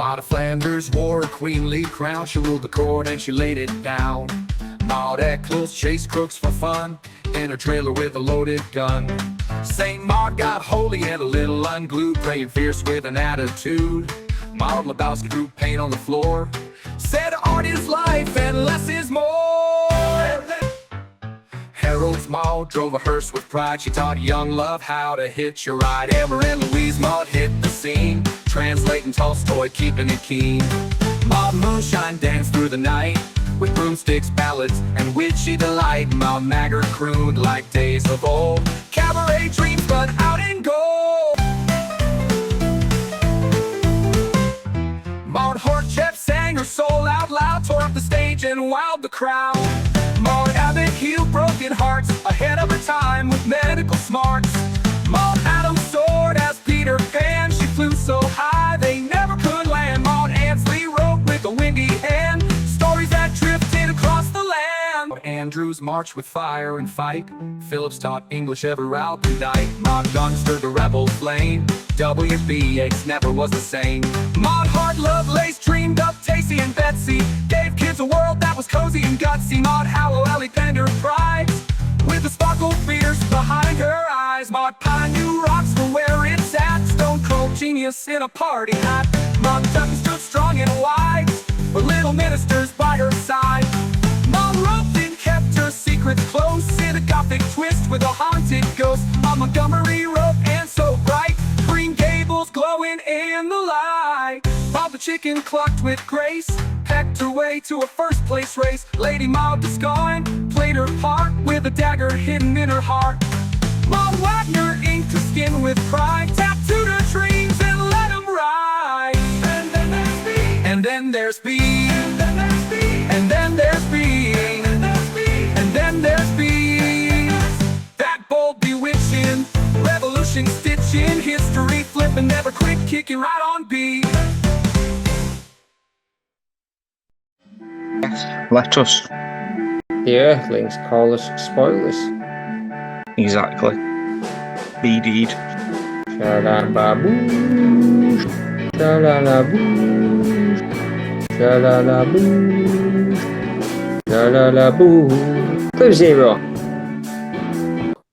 Maude of Flanders wore a queenly crown. She ruled the court and she laid it down. Maude at close chased crooks for fun in her trailer with a loaded gun. Saint Maude got holy and a little unglued, praying fierce with an attitude. Maude Lebowski drew paint on the floor, said art is life and less is more. Harold's Maude drove a hearse with pride. She taught young love how to hitch a ride. Emma and Louise Maude hit the scene, translating Tolstoy, keeping it keen. Maude moonshine danced through the night with broomsticks, ballads, and witchy delight. Maude Maggart crooned like days of old, cabaret dreams but out in gold. Maude Harcheb sang her soul out loud, tore up the stage and wowed the crowd. Maude Abbott healed broken hearts ahead of her time with medical smarts. Maude Adams soared as Peter Pan, she flew so high they never could land. Maude Ansley wrote with a windy hand stories that drifted across the land. Maude Andrews marched with fire and fight, Phillips taught English ever out and night. Maude Gunn stirred the rebel flame, W.B.Yeats never was the same. Maude Hart Lovelace dreamed up Tacy and Betsy, gave kids a world that was cozy and gutsy. Maude Howell Alexander prides with the sparkle fierce behind her eyes. Maude Pye knew rocks for where it's at, stone cold genius in a party hat. Maude-jacent stood strong and wise, with little ministers by her side. Maude Maude kept her secrets close in a gothic twist with a haunted ghost. Maude Montgomery wrote and so bright, Green Gables glowing in the light. Maude the chicken clucked with grace, pecked her way to a first place race. Lady Maude Gascoigne played her part with a dagger hidden in her heart. Maude Wagner inked her skin with pride, tattooed her dreams and let them ride. And then there's B, and then there's B, and then there's B, and then there's B, and then there's B, and then there's B. That bold bewitching revolution stitching history flipping, never quit kicking right on B. Let us. The Earthlings call us spoilers. Exactly. Be deed. Sha-la-ba-boo, sha-la-la-boo, sha-la-la-boo, sha-la-la-boo. Clue 0.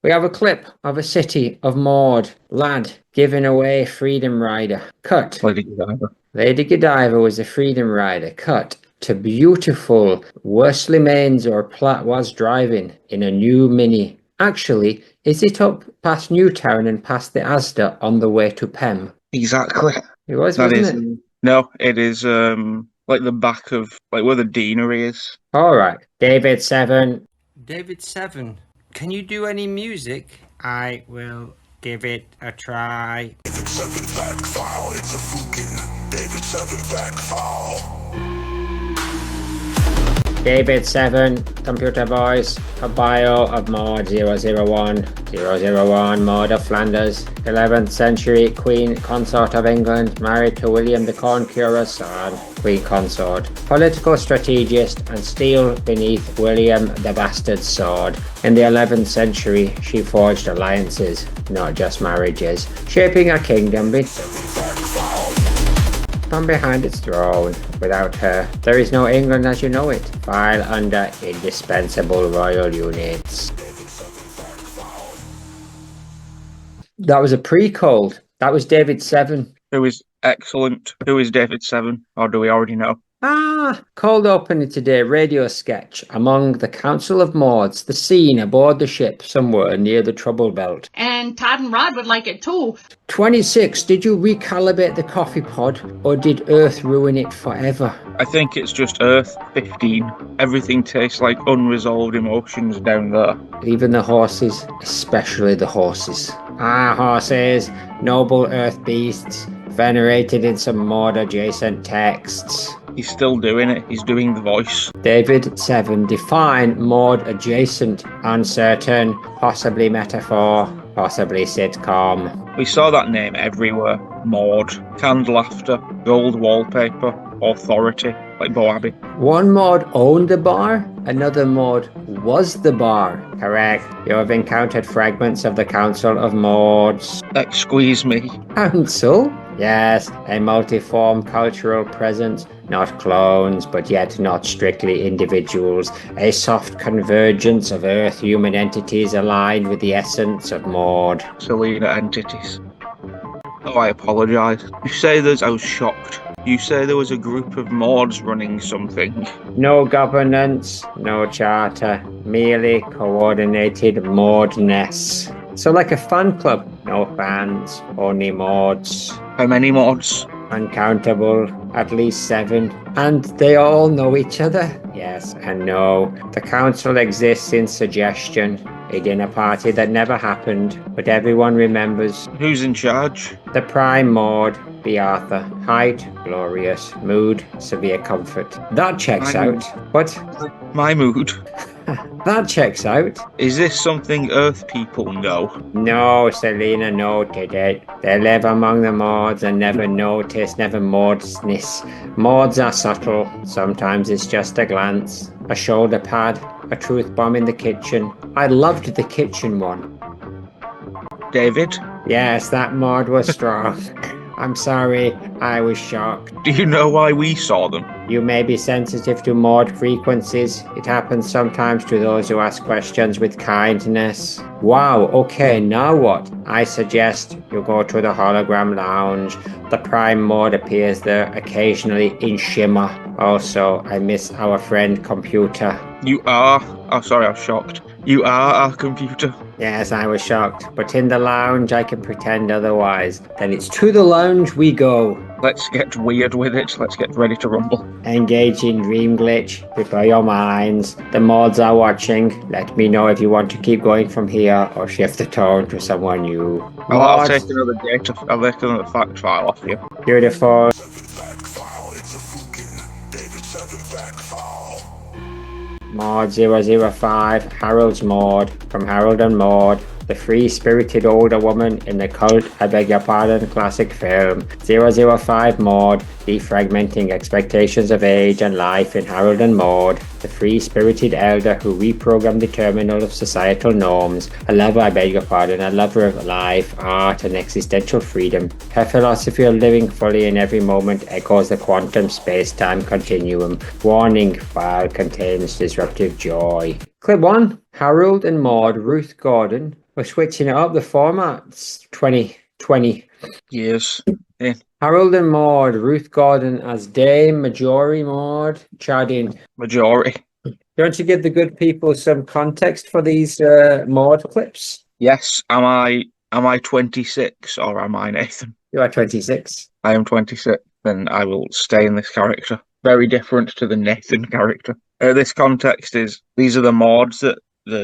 We have a clip of a city of Maude lad giving away Freedom Rider. Cut. Lady Godiva. Lady Godiva was a Freedom Rider. Cut to beautiful Worsley Mains or Platt was driving in a new Mini. Actually, is it up past Newtown and past the Asda on the way to Pem? Exactly. It was, That wasn't is. it? No, it is like the back of like where the deanery is. All right. David 7. David 7, can you do any music? I will give it a try. David 7 fact file, it's a fucking David 7 fact file. David 7, computer voice, a bio of Maude 001, 001, Maude of Flanders, 11th century Queen Consort of England, married to William the Corn Curer's son, Queen Consort, political strategist and steel beneath William the Bastard's sword. In the 11th century, she forged alliances, not just marriages, shaping a kingdom from behind its throne. Without her, there is no England as you know it. File under indispensable royal units. That was a pre-called. That was David 7. Who is excellent? Who is David 7? Or do we already know? Cold opening today, radio sketch among the Council of Maudes, the scene aboard the ship somewhere near the Trouble Belt. And Todd and Rod would like it too. 26, did you recalibrate the coffee pod or did Earth ruin it forever? I think it's just Earth. 15. Everything tastes like unresolved emotions down there. Even the horses, especially the horses. Horses, noble earth beasts, venerated in some Maude-jacent texts. He's still doing it. He's doing the voice. David 7, define Maude-jacent, uncertain, possibly metaphor, possibly sitcom. We saw that name everywhere. Maude. Canned laughter. Gold wallpaper. Authority. Like Bo Abbey. One Maude owned the bar, another Maude was the bar. Correct. You have encountered fragments of the Council of Maudes. Squeeze me. Council? Yes, a multiform cultural presence, not clones, but yet not strictly individuals. A soft convergence of Earth-human entities aligned with the essence of Maude. Selena entities. Oh, I apologise. You say there's. I was shocked. You say there was a group of Maudes running something. No governance, no charter, merely coordinated Maudeness. So like a fan club, no fans, only Maudes. How many Maudes? Uncountable, at least 7. And they all know each other? Yes and no. The council exists in suggestion, a dinner party that never happened, but everyone remembers. Who's in charge? The Prime Maude, B. Arthur. Height, glorious. Mood, severe comfort. That checks out. What? My mood. That checks out. Is this something Earth people know? No, Selena noted it. They live among the Maudes and never notice, never Maudesness. Maudes are subtle. Sometimes it's just a glance, a shoulder pad, a truth bomb in the kitchen. I loved the kitchen one. David? Yes, that Maude was strong. I'm sorry, I was shocked. Do you know why we saw them? You may be sensitive to Maude frequencies. It happens sometimes to those who ask questions with kindness. Wow, okay, now what? I suggest you go to the hologram lounge. The Prime Maude appears there occasionally in shimmer. Also, I miss our friend computer. You are? Oh, sorry, I was shocked. You are our computer. Yes, I was shocked, but in the lounge I can pretend otherwise. Then it's to the lounge we go. Let's get weird with it. Let's get ready to rumble. Engage in dream glitch. Prepare your minds. The Maudes are watching. Let me know if you want to keep going from here or shift the tone to someone new. I'll take another data. I'll take another fact file off you. Beautiful. 7 fact file. It's a fucking David 7 fact file. Maude-005, Harold's Maude, from Harold and Maude, the free-spirited older woman in the cult, I beg your pardon, classic film. 005 Maude, defragmenting expectations of age and life in Harold and Maude, the free-spirited elder who reprogrammed the terminal of societal norms, a lover, I beg your pardon, a lover of life, art and existential freedom. Her philosophy of living fully in every moment echoes the quantum space-time continuum. Warning, file contains disruptive joy. Clip 1, Harold and Maude, Ruth Gordon. We're switching it up, the format's 2020. Years. Yeah. Harold and Maude, Ruth Gordon as Dame, Majori Maude, Chardin. Majority. Do you want to give the good people some context for these Maude clips? Yes. Am I 26 or am I Nathan? You are 26. I am 26, and I will stay in this character. Very different to the Nathan character. This context is, these are the Maudes that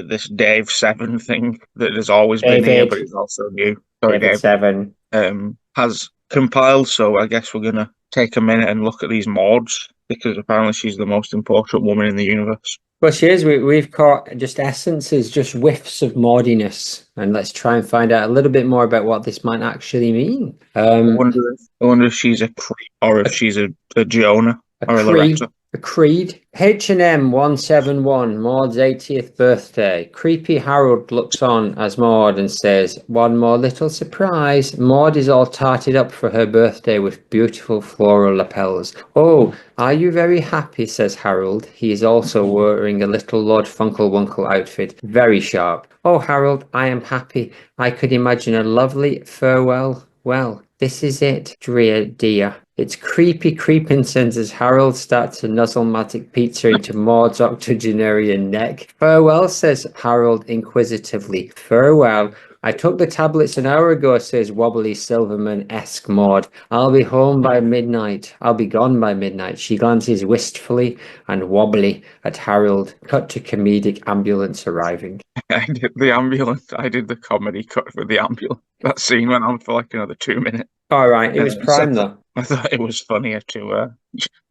this Dave 7 thing that has always been here, but it's also new. Sorry, David Dave. 7. Has compiled, so I guess we're going to take a minute and look at these Maudes, because apparently she's the most important woman in the universe. Well, she is. We've caught just essences, just whiffs of Maudiness, and let's try and find out a little bit more about what this might actually mean. I wonder if she's a Creed, or if she's a Jonah, or a Loretta. A Creed. H&M 171, Maude's 80th birthday. Creepy Harold looks on as Maude and says, one more little surprise. Maude is all tarted up for her birthday with beautiful floral lapels. Oh, are you very happy, says Harold. He is also wearing a little Lord Funkelwunkel outfit. Very sharp. Oh, Harold, I am happy. I could imagine a lovely farewell. Well, this is it, dear. It's creepy creepincense as Harold starts to nuzzle-matic pizza into Maude's octogenarian neck. Farewell, says Harold inquisitively. Farewell. I took the tablets an hour ago, says wobbly Silverman-esque Maude. I'll be home by midnight. I'll be gone by midnight. She glances wistfully and wobbly at Harold. Cut to comedic ambulance arriving. I did the ambulance. I did the comedy cut for the ambulance. That scene went on for like another 2 minutes. All right, it was prime though. I thought it was funnier to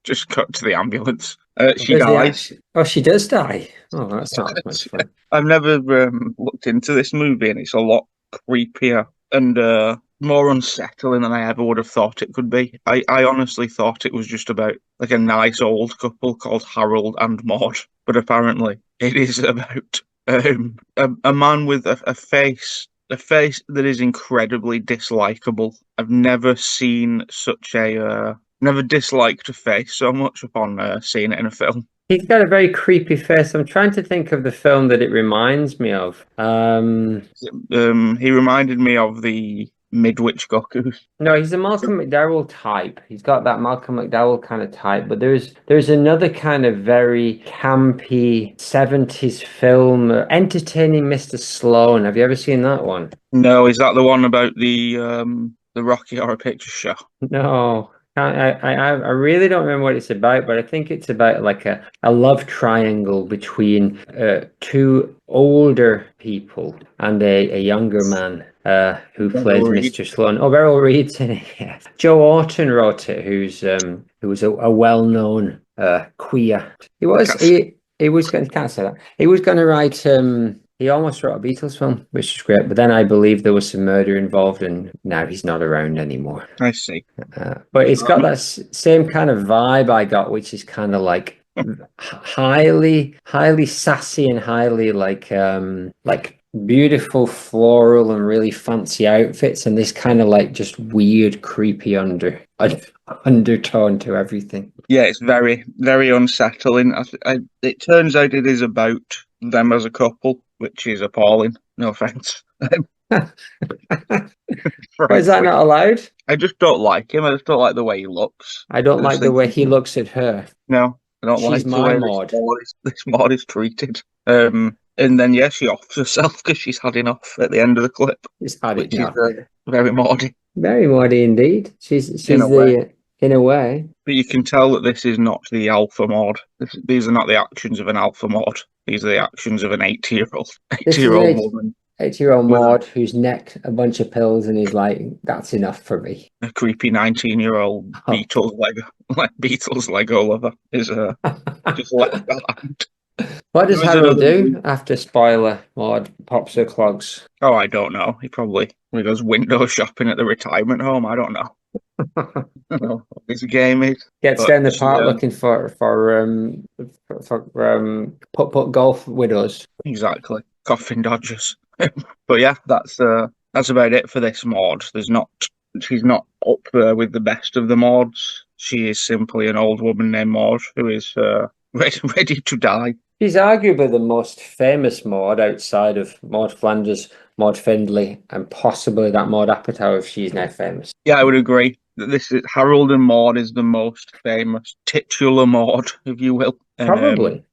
just cut to the ambulance. She dies. Oh, she does die. Oh, that's not much fun. I've never looked into this movie, and it's a lot creepier and more unsettling than I ever would have thought it could be. I honestly thought it was just about like a nice old couple called Harold and Maude, but apparently it is about a man with a face a face that is incredibly dislikable. I've never seen such a never disliked a face so much upon seeing it in a film. He's got a very creepy face. I'm trying to think of the film that it reminds me of. He reminded me of the Midwich Gokus. No, he's a Malcolm McDowell type. He's got that Malcolm McDowell kind of type. But there's another kind of very campy 70s film, Entertaining Mr. Sloan. Have you ever seen that one? No, is that the one about the Rocky Horror Picture Show? No. I really don't remember what it's about, but I think it's about like a love triangle between two older people and a younger man who plays Mr. Sloan. Oh, Beryl Reid's in it. Yeah. Joe Orton wrote it, who was a well-known queer. He was going to can't say that. He was going to write. He almost wrote a Beatles film, which is great, but then I believe there was some murder involved, and now he's not around anymore. I see. But it's got that same kind of vibe I got, which is kind of like highly sassy and highly like beautiful floral and really fancy outfits, and this kind of like just weird, creepy undertone to everything. Yeah, it's very, very unsettling. It turns out it is about them as a couple, which is appalling. No offense. Why is that not allowed? I just don't like him. I just don't like the way he looks. I don't like the way he looks at her. No, I don't like the way this Maude is treated. And then, yeah, she offs herself because she's had enough at the end of the clip. She's had it now. Very Maude. Very Maude indeed. She's in a way. But you can tell that this is not the alpha Maude. These are not the actions of an alpha Maude. These are the actions of an 80-year-old woman. 80-year-old Maude who's necked a bunch of pills and is like, that's enough for me. A creepy 19-year-old Beatles Lego lover is just left behind. What does Harold do after spoiler Maude pops her clogs? Oh, I don't know. He goes window shopping at the retirement home. I don't know. I don't know what his game is. Gets down the park looking for putt golf widows. Exactly. Coffin dodgers. But yeah, that's about it for this Maude. She's not up there with the best of the Maudes. She is simply an old woman named Maude who is ready to die. She's arguably the most famous Maude outside of Maude Flanders, Maude Findlay, and possibly that Maude Apatow if she's now famous. Yeah, I would agree. This is Harold and Maude is the most famous titular Maude, if you will. Probably.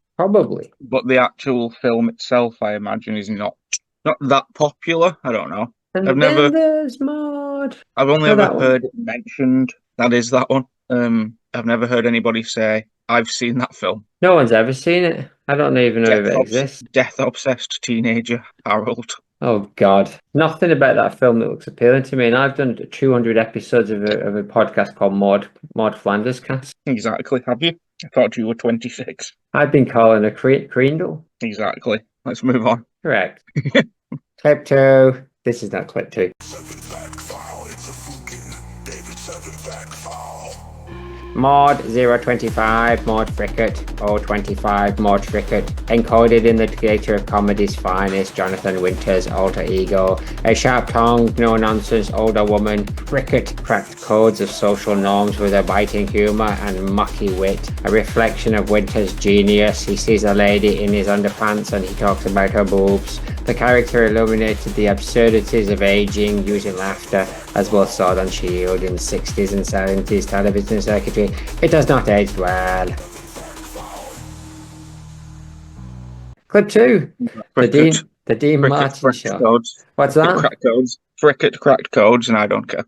But the actual film itself, I imagine, is not that popular. I don't know. And there's Maude. I've only ever heard it mentioned. That is that one. I've never heard anybody say, I've seen that film. No one's ever seen it. I don't even know if it exists. Death-obsessed teenager Harold. Oh, God. Nothing about that film that looks appealing to me. And I've done 200 episodes of a podcast called Maude Flanders Cast. Exactly. Have you? I thought you were 26. I've been calling a creendle. Exactly. Let's move on. Correct. Clip 2. This is not clip 2. Maude-025, Maude Frickett, 025, Maude Frickett, encoded in the creator of comedy's finest, Jonathan Winter's alter ego, a sharp-tongued, no-nonsense older woman. Frickett cracked codes of social norms with a biting humour and mucky wit, a reflection of Winter's genius. He sees a lady in his underpants and he talks about her boobs. The character illuminated the absurdities of aging using laughter, as both Sword and Shield in the 60s and 70s television circuitry. It does not age well. Clip 2. The Dean Martin show. Codes. What's that? Cracked codes. Frickett cracked codes, and I don't care.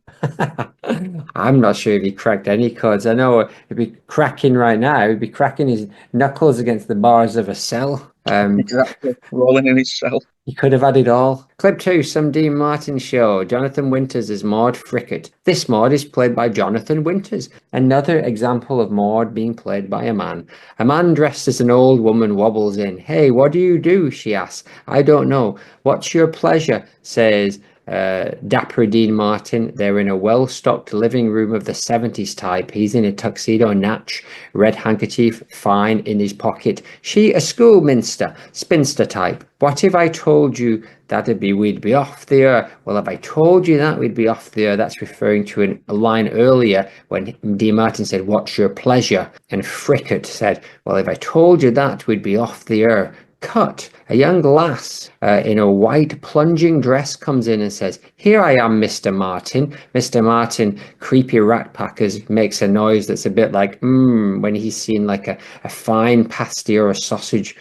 I'm not sure if he cracked any codes. I know he'd be cracking right now. He'd be cracking his knuckles against the bars of a cell. Exactly. Rolling in his cell. He could have had it all. Clip 2, some Dean Martin show. Jonathan Winters as Maude Frickett. This Maude is played by Jonathan Winters. Another example of Maude being played by a man. A man dressed as an old woman wobbles in. Hey, what do you do? She asks. I don't know. What's your pleasure? Says Dapper Dean Martin. They're in a well-stocked living room of the 70s type. He's in a tuxedo natch, red handkerchief, fine in his pocket. She a schoolminster, spinster type. What if I told you we'd be off the air? Well, if I told you that, we'd be off the air. That's referring to a line earlier when Dean Martin said, what's your pleasure? And Frickett said, well, if I told you that, we'd be off the air. Cut. A young lass in a white plunging dress comes in and says, here I am, Mr. Martin. Mr. Martin, creepy rat packers, makes a noise that's a bit like, when he's seen like a fine pasty or a sausage.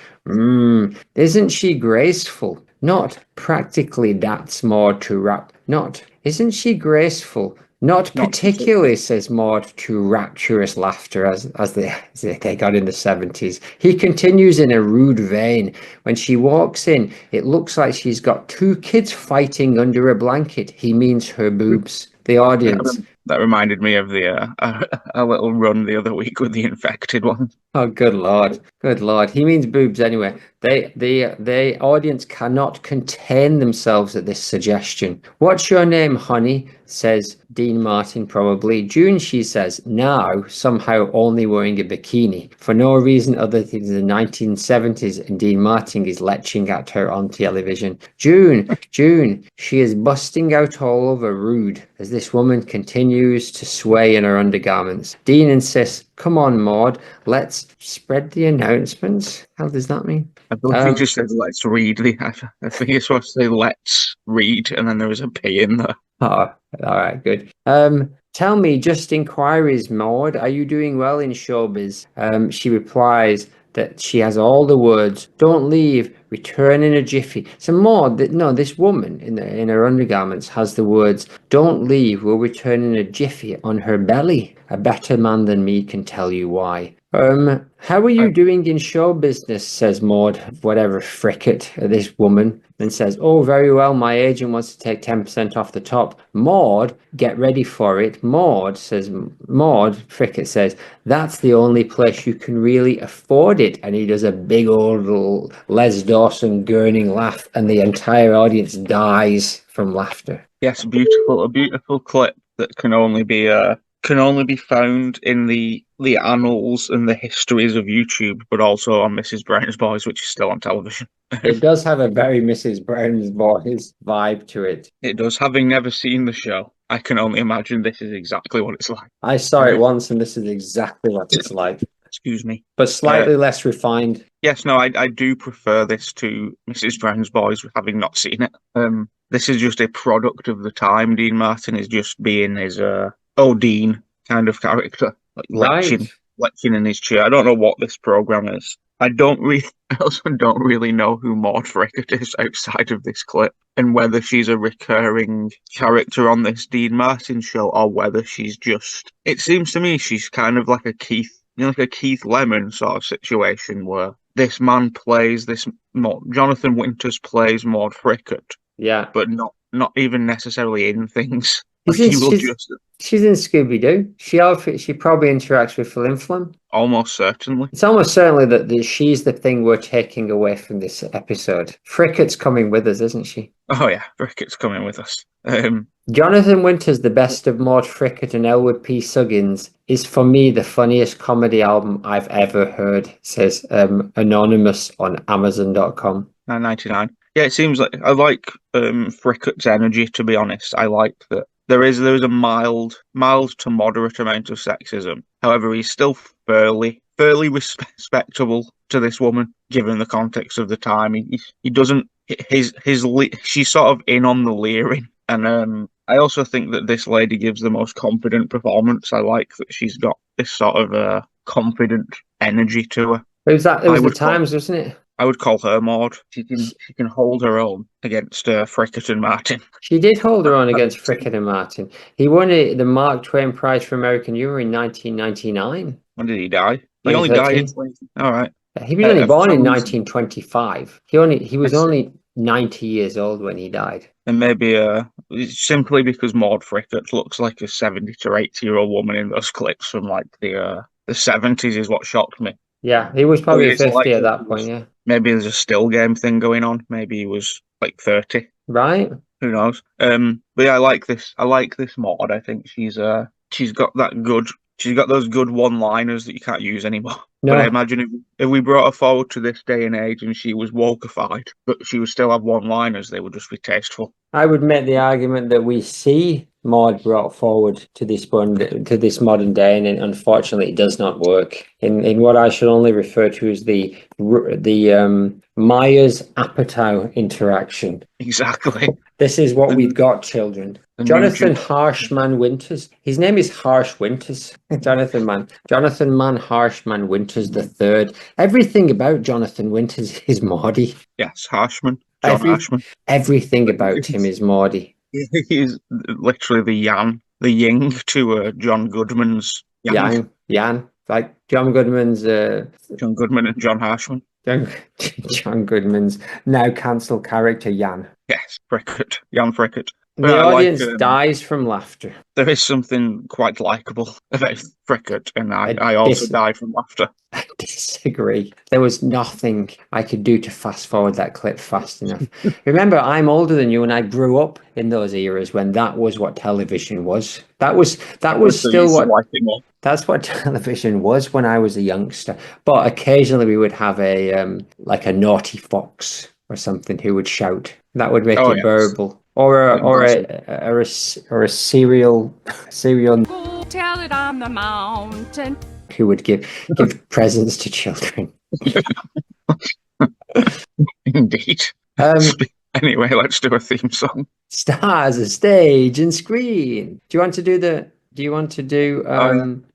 Isn't she graceful? Not practically, that's Maude to rap. Not, isn't she graceful? Not particularly, says Maude to rapturous laughter as they got in the 70s. He continues in a rude vein. When she walks in, it looks like she's got two kids fighting under a blanket. He means her boobs. The audience. That reminded me of a little run the other week with the infected one. Oh, good lord, good lord. He means boobs anyway. The audience cannot contain themselves at this suggestion. What's your name, honey? Says Dean Martin, probably. June, she says, now somehow only wearing a bikini for no reason other than the 1970s, and Dean Martin is leching at her on television. June, she is busting out all over rude as this woman continues to sway in her undergarments. Dean insists, come on, Maude, let's spread the announcements. How does that mean? I believe he just said, let's read. I think it's supposed to say, let's read, and then there was a P in there. Oh, all right, good. Tell me, just inquiries, Maude. Are you doing well in showbiz? She replies that she has all the words. Don't leave. Return in a jiffy. So Maude, this woman in her undergarments has the words. Don't leave. We'll return in a jiffy on her belly. A better man than me can tell you why. How are you doing in show business? Says Maude, whatever Frickett, this woman, and says, oh, very well, my agent wants to take 10% off the top. Maude, get ready for it. Maude, Frickett says, that's the only place you can really afford it. And he does a big old Les Dawson gurning laugh, and the entire audience dies from laughter. Yes, a beautiful clip that can only be found in the annals and the histories of YouTube, but also on Mrs. Brown's Boys, which is still on television. It does have a very Mrs. Brown's Boys vibe to it. It does. Having never seen the show, I can only imagine this is exactly what it's like. I saw it once, and this is exactly what it's like. Excuse me. But slightly less refined. Yes, no, I do prefer this to Mrs. Brown's Boys, having not seen it. This is just a product of the time. Dean Martin is just being his Dean kind of character, like leching in his chair. I don't know what this program is. I also don't really know who Maude Frickett is outside of this clip, and whether she's a recurring character on this Dean Martin show or whether she's just. It seems to me she's kind of like a Keith Lemon sort of situation where this man plays Jonathan Winters plays Maude Frickett, but not even necessarily in things. She's in Scooby-Doo. She probably interacts with Flim Flam. Almost certainly. It's almost certainly that she's the thing we're taking away from this episode. Frickett's coming with us, isn't she? Oh yeah, Frickett's coming with us. Jonathan Winters, The Best of Maude Frickett and Elwood P. Suggins, is for me the funniest comedy album I've ever heard, says Anonymous on Amazon.com. 9.99. Yeah, it seems like I like Frickett's energy, to be honest. I like that there is a mild to moderate amount of sexism. However, he's still fairly respectable to this woman, given the context of the time. He doesn't she's sort of in on the leering, and I also think that this lady gives the most confident performance. I like that she's got this sort of confident energy to her. It was the Times, wasn't it? I would call her Maude. She can hold her own against Frickett and Martin. She did hold her own against Frickett and Martin. He won the Mark Twain Prize for American Humor in 1999. When did he die? He only died in 20. All right. He was only born in 1925. He was only 90 years old when he died. And maybe simply because Maude Frickett looks like a 70 to 80-year-old woman in those clips from like the 70s is what shocked me. Yeah, he was probably 50 at that point, yeah. Maybe there's a still game thing going on. Maybe he was like 30. right? Who knows? But yeah, I like this. I like this Maude. I think she's got that good. She's got those good one-liners that you can't use anymore. But I No, imagine if we brought her forward to this day and age and she was wokeified, but she would still have one-liners, they would just be tasteful. I would make the argument that we see Maude brought forward to this modern day, and unfortunately, it does not work in what I should only refer to as the Myers Apatow interaction. Exactly. This is what we've got, children. The Jonathan Nugent. Harshman Winters. His name is Harsh Winters. Jonathan Man Harshman Winters the third. Everything about Jonathan Winters is Maudie. Yes, Harshman. John Harshman. Everything about him is Maudie. He's literally the Ying to John Goodman's Yang. Yan. Like John Goodman's John Goodman and John Harshman. John Goodman's now cancelled character Yan. Yes, Frickett. Jan Frickett. The audience dies from laughter. There is something quite likable about Frickett, and I also die from laughter. I disagree. There was nothing I could do to fast forward that clip fast enough. Remember, I'm older than you, and I grew up in those eras when that was what television was. That was still what. That's what television was when I was a youngster. But occasionally we would have a like a naughty fox or something who would shout. That would make it bearable. Or a serial Go tell it on the mountain. who would give presents to children. Indeed. Anyway, let's do a theme song. Stars of stage and screen. Do you want to do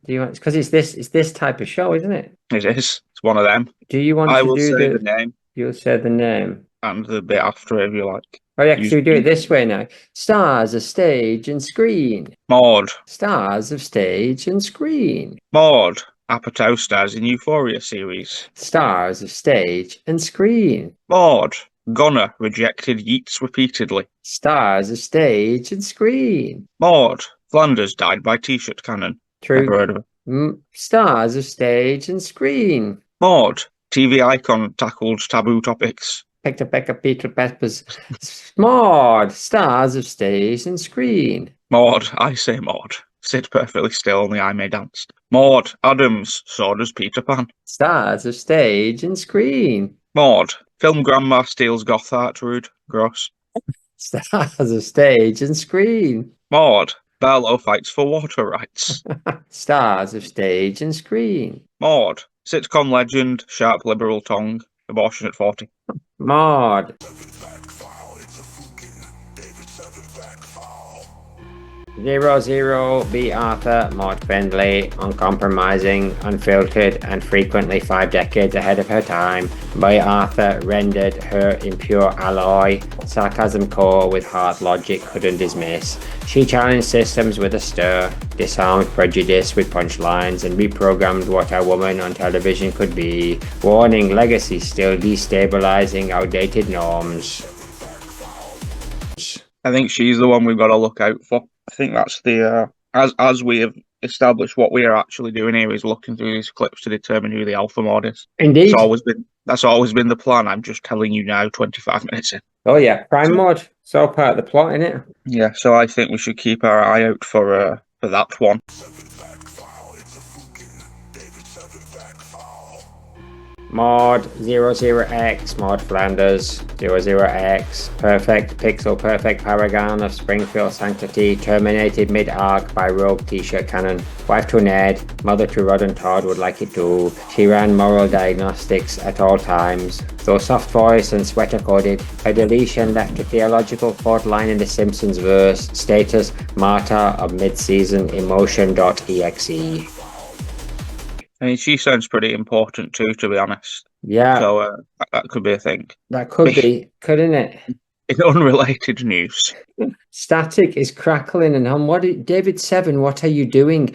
because it's this type of show, isn't it? It is. It's one of them. Do you want I to will do say the name You'll say the name. and the bit after if you like. Oh yeah, so we do it this way now. Stars of stage and screen. Maude. Stars of stage and screen. Maude. Apatow stars in Euphoria series. Stars of stage and screen. Maude. Goner rejected Yeats repeatedly. Stars of stage and screen. Maude. Flanders died by t-shirt cannon. True. Never heard of it. Stars of stage and screen. Maude. TV icon tackled taboo topics. Peck Peter Peppers. Maude. Stars of stage and screen. Maude. I say Maude. Sit perfectly still, only I may dance. Maude. Adams. So does Peter Pan. Stars of stage and screen. Maude. Film grandma steals Gothard. Rude. Gross. Stars of stage and screen. Maude. Barlow fights for water rights. Stars of stage and screen. Maude. Sitcom legend, sharp liberal tongue, abortion at 40. Maude. Zero Zero B. Arthur, Maude Findlay, uncompromising, unfiltered, and frequently 5 decades ahead of her time. By Arthur rendered her impure alloy, sarcasm core with hard logic couldn't dismiss. She challenged systems with a stir, disarmed prejudice with punchlines, and reprogrammed what a woman on television could be, warning legacy still destabilizing outdated norms. I think she's the one we've got to look out for. I think that's the as we have established what we are actually doing here is looking through these clips to determine who the alpha mod is. Indeed. That's always been the plan. I'm just telling you now, 25 minutes in. Oh yeah, prime mod. It's all part of the plot, isn't it? Yeah, so I think we should keep our eye out for that one. Maude 00X, Maude Flanders 00X, perfect pixel perfect paragon of Springfield sanctity, terminated mid-arc by rogue t-shirt cannon. Wife to Ned, mother to Rod and Todd would like it too. She ran moral diagnostics at all times. Though soft voice and sweater coded, her deletion left a theological fault line in the Simpsons verse. Status, martyr of mid-season emotion.exe. I mean, she sounds pretty important too, to be honest. Yeah. So that could be a thing. That could be, couldn't it? In unrelated news. Static is crackling and hum. David Seven, what are you doing?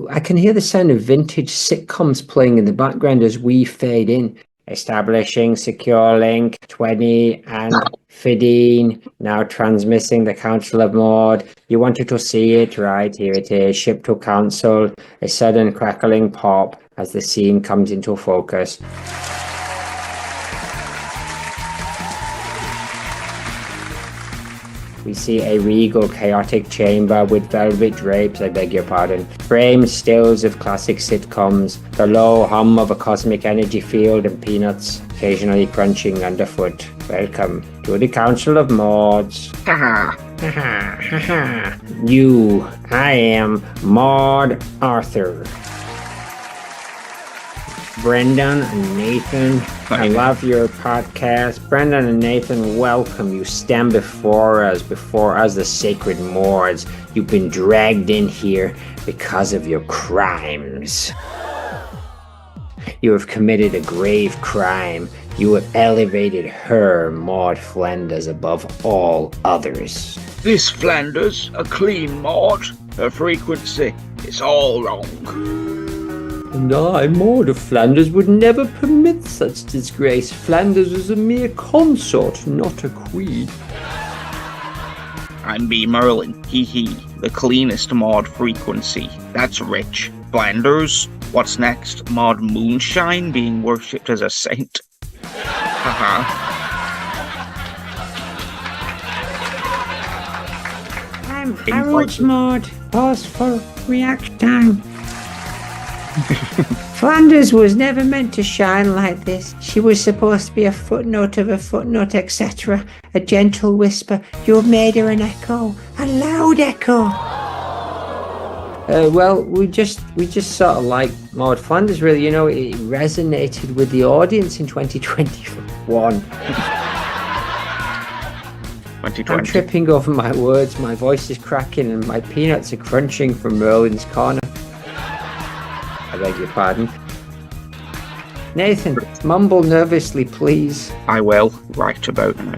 I can hear the sound of vintage sitcoms playing in the background as we fade in. Establishing secure link 20 and 15. Now transmitting the Council of Maude. You wanted to see it, right? Here it is. Ship to Council. A sudden crackling pop as the scene comes into focus. We see a regal, chaotic chamber with velvet drapes, I beg your pardon, framed stills of classic sitcoms, the low hum of a cosmic energy field, and peanuts occasionally crunching underfoot. Welcome to the Council of Maudes. I am Maude Arthur. Brendan and Nathan, I love your podcast. Brendan and Nathan, welcome. You stand before us the sacred Maudes. You've been dragged in here because of your crimes. You have committed a grave crime. You have elevated her, Maude Flanders, above all others. This Flanders, a clean Maude. Her frequency, it's all wrong. And I, Maude of Flanders, would never permit such disgrace. Flanders is a mere consort, not a queen. I'm B. Merlin, hee hee, the cleanest Maude frequency. That's rich. Flanders, what's next? Maude Moonshine being worshipped as a saint. Haha. I'm Harold's Maude. Pause for react time. Flanders was never meant to shine like this. She was supposed to be a footnote of a footnote, etc. A gentle whisper. You've made her an echo. A loud echo. Well, we just sort of like Maude Flanders, really. You know, it resonated with the audience in 2021. 2020. I'm tripping over my words. My voice is cracking and my peanuts are crunching from Merlin's corner. I beg your pardon. Nathan, mumble nervously, please. I will, right about now.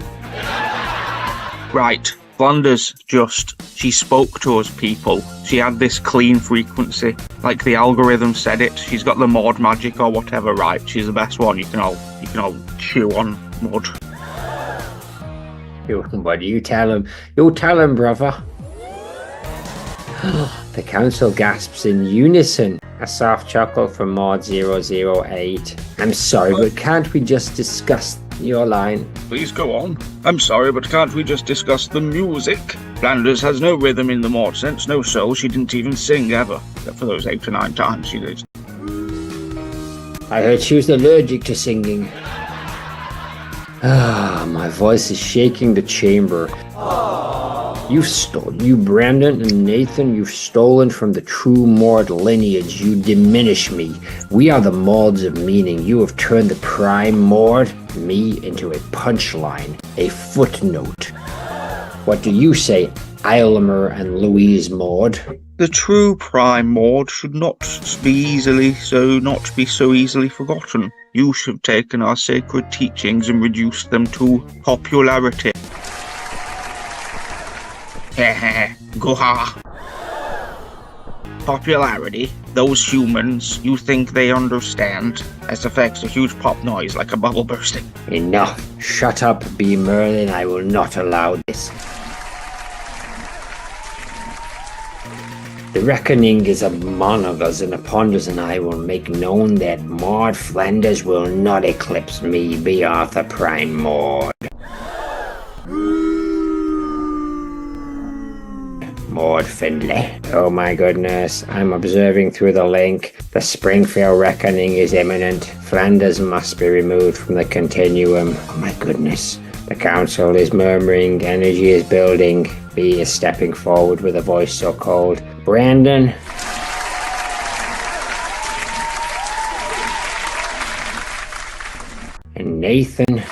Right, Flanders she spoke to us people. She had this clean frequency, like the algorithm said it. She's got the Maude magic or whatever, right? She's the best one. You can all chew on mud. What do you tell him? You tell him, brother. The council gasps in unison. A soft chuckle from Maude-008. I'm sorry, but can't we just discuss your line? Please go on. I'm sorry, but can't we just discuss the music? Flanders has no rhythm in the Maude sense, no soul. She didn't even sing ever. Except for those 8 or 9 times she did. I heard she was allergic to singing. My voice is shaking the chamber. You Brandon and Nathan, you've stolen from the true Maude lineage. You diminish me. We are the Maudes of meaning. You have turned the prime Maude, me, into a punchline, a footnote. What do you say, Aylmer and Louise Maude? The true prime Maude should not be so easily forgotten. You should have taken our sacred teachings and reduced them to popularity. Goha. Popularity, those humans, you think they understand, as affects a huge pop noise like a bubble bursting. Enough. Shut up, B. Merlin. I will not allow this. The reckoning is among us and upon us, and I will make known that Maude Flanders will not eclipse me, be Arthur Prime Maude. Maude Findlay. Oh my goodness, I'm observing through the link. The Springfield reckoning is imminent. Flanders must be removed from the continuum. Oh my goodness. The council is murmuring, energy is building. B is stepping forward with a voice so cold. Brandon. And Nathan.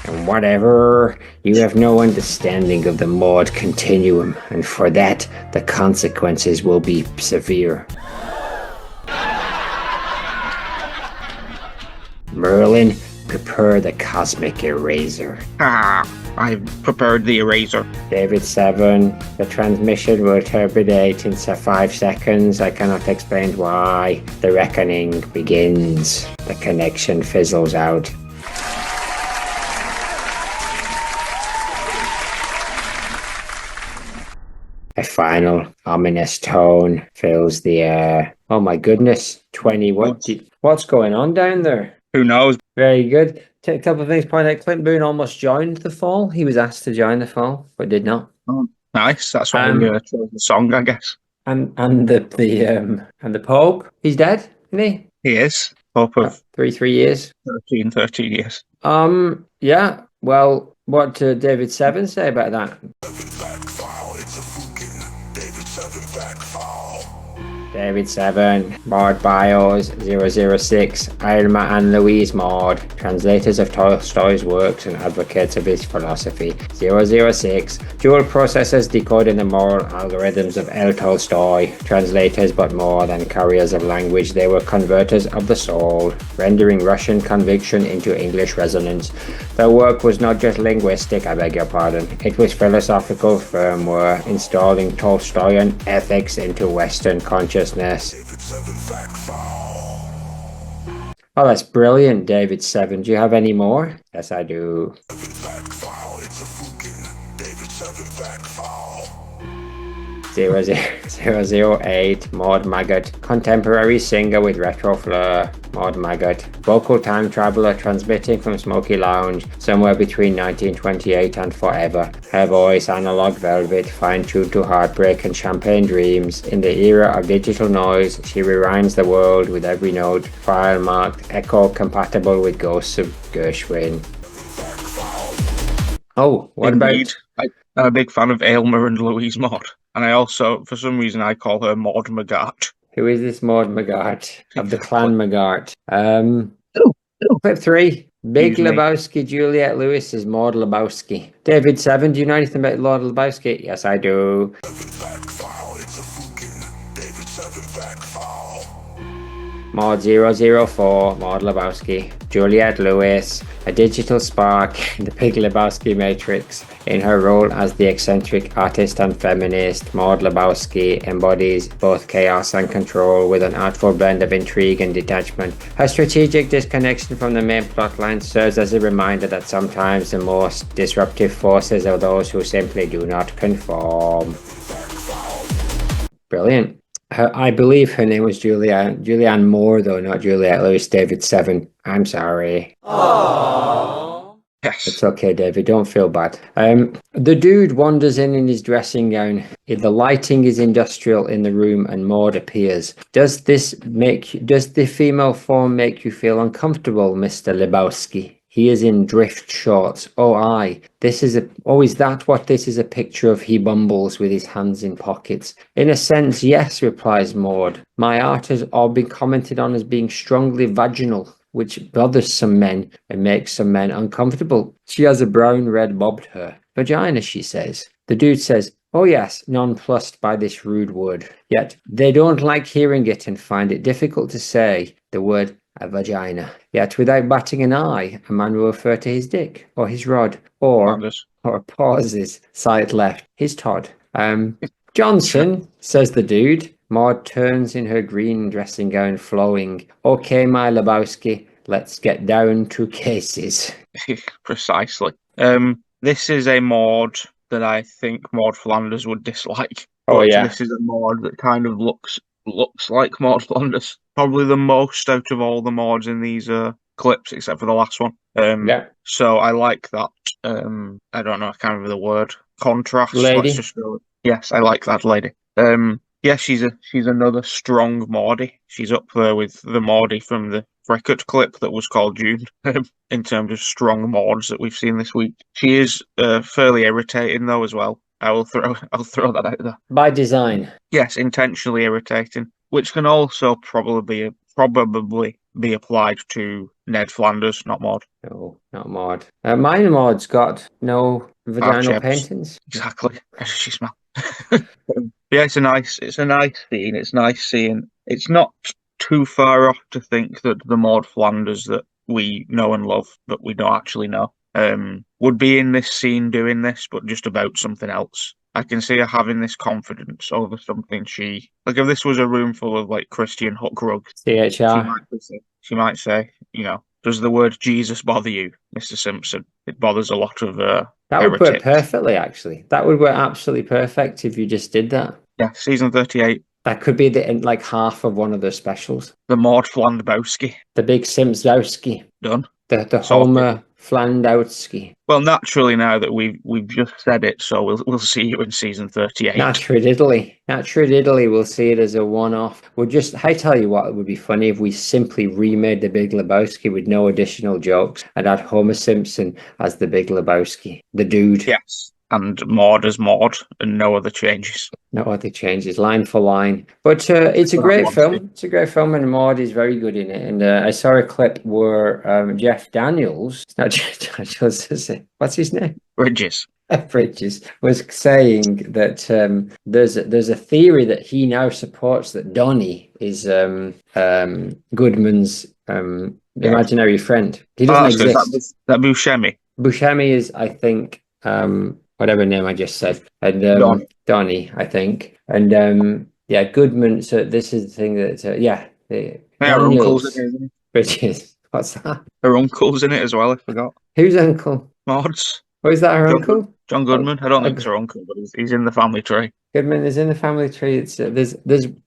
And whatever, you have no understanding of the Maude continuum, and for that, the consequences will be severe. Merlin, prepare the cosmic eraser. I've prepared the eraser. David 7, the transmission will terminate in 5 seconds. I cannot explain why. The reckoning begins. The connection fizzles out. A final ominous tone fills the air. Oh my goodness, 20. What's going on down there? Who knows? Very good. Take a couple of things. Point out Clint Boone almost joined the fall. He was asked to join the fall, but did not. Oh, nice. That's why Um, we chose the song, I guess. And the Pope, he's dead, isn't he? He is. Hope of 3 years. 13 years. Yeah. Well, what did David Seven say about that? Back file, it's a fucking David 7 back file. David Seven, Maude Bios, 006, Irma and Louise Maude, translators of Tolstoy's works and advocates of his philosophy. 006, dual processors decoding the moral algorithms of L. Tolstoy, translators but more than carriers of language, they were converters of the soul, rendering Russian conviction into English resonance. Their work was not just linguistic, I beg your pardon, it was philosophical firmware, installing Tolstoyan ethics into Western consciousness. David 7 back file. Oh, that's brilliant, David Seven. Do you have any more? Yes, I do. Back file, it's a fucking David 7 back file. 008, Maude Maggot, contemporary singer with retro flair. Maude Maggot, vocal time traveler transmitting from Smoky Lounge somewhere between 1928 and forever. Her voice, analog velvet, fine-tuned to heartbreak and champagne dreams. In the era of digital noise, she rewinds the world with every note, file marked, echo compatible with ghosts of Gershwin. Oh, what Indeed. about... I'm a big fan of Aylmer and Louise Maude. And I also, for some reason, I call her Maude Magart. Who is this Maude Magart of the clan Magart? Clip 3. Big Excuse me. Lebowski, Juliette Lewis is Maude Lebowski. David Seven, do you know anything about Lord Lebowski? Yes, I do. Back file, it's a fucking David 7 back file. Maude 004, Maude Lebowski. Juliette Lewis, a digital spark in the Big Lebowski Matrix. In her role as the eccentric artist and feminist, Maude Lebowski embodies both chaos and control with an artful blend of intrigue and detachment. Her strategic disconnection from the main plotline serves as a reminder that sometimes the most disruptive forces are those who simply do not conform. Brilliant. I believe her name was Julianne Moore, though, not Juliette Lewis. David Seven. I'm sorry. Yes. It's okay, David. Don't feel bad. The dude wanders in his dressing gown. The lighting is industrial in the room, and Maude appears. Does the female form make you feel uncomfortable, Mr. Lebowski? He is in drift shorts. Oh, aye. Is that what this is a picture of? He bumbles with his hands in pockets. In a sense, yes, replies Maude. My art has all been commented on as being strongly vaginal, which bothers some men and makes some men uncomfortable. She has a brown-red bobbed hair. Vagina, she says. The dude says, oh yes, nonplussed by this rude word. Yet they don't like hearing it and find it difficult to say the word a vagina. Yet without batting an eye, a man will refer to his dick, or his rod, or pauses, side left, his Todd. Johnson, says the dude. Maude turns in her green dressing gown, flowing. Okay, my Lebowski, let's get down to cases. Precisely. This is a Maude that I think Maude Flanders would dislike. Oh, But yeah. This is a Maude that kind of looks like Maude Flanders. Probably the most out of all the Maudes in these clips, except for the last one. Yeah. So I like that. I don't know, I can't remember the word. Contrast. Lady? Let's just go. Yes, I like that lady. Yeah, she's another strong Maudie. She's up there with the Maudie from the Freckert clip that was called June. In terms of strong Maudes that we've seen this week, she is fairly irritating though as well. I'll throw that out there. By design. Yes, intentionally irritating, which can also probably be applied to Ned Flanders, not Maude. No, not Maude. Mine Maude's got no vaginal Harcheb's. paintings. Exactly. How does she smell? Yeah, it's a nice scene. It's nice seeing. It's not too far off to think that the Maude Flanders that we know and love, but we don't actually know, would be in this scene doing this, but just about something else. I can see her having this confidence over something if this was a room full of like Christian hook rugs, CHR. she might say, does the word Jesus bother you, Mr. Simpson? It bothers a lot of That would work heretics. perfectly, actually. That would work absolutely perfect if you just did that. Yeah, season 38, That could be like half of one of the specials. The Maude Flandbowski. The big Simsowski. Done. The Sorted. Homer Flandowski. Well, naturally, now that we've just said it, so we'll see you in season 38. Naturally, we'll see it as a one-off. I tell you what, it would be funny if we simply remade The Big Lebowski with no additional jokes and had Homer Simpson as The Big Lebowski, the dude. Yes. And Maude as Maude, and no other changes. No other changes, line for line. But it's a great film. It's a great film, and Maude is very good in it. And I saw a clip where Jeff Daniels, it's not Jeff Daniels, is it? What's his name? Bridges. Bridges was saying that there's a theory that he now supports that Donnie is Goodman's imaginary friend. He doesn't exist. That Buscemi. Buscemi is, I think, whatever name I just said, and Donnie, I think, and Goodman. So this is the thing that her uncle's in it, isn't he? Bridges. What's that? Her uncle's in it as well. I forgot. Whose uncle? Maude's. Oh, is that her uncle? John Goodman. I don't think it's her uncle, but he's in the family tree. Goodman is in the family tree. It's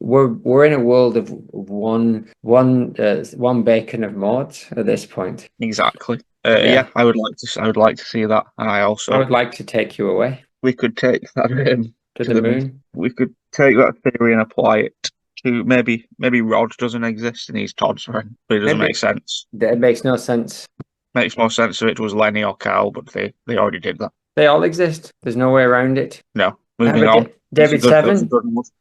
we're in a world of one bacon of Maude at this point. Exactly. I would like to see that. I would like to take you away. We could take that to the moon. We could take that theory and apply it to maybe Rod doesn't exist and he's Todd's friend, but it doesn't make sense. It makes no sense. Makes more sense if it was Lenny or Carl, but they already did that. They all exist. There's no way around it. No. Moving on. David Seven.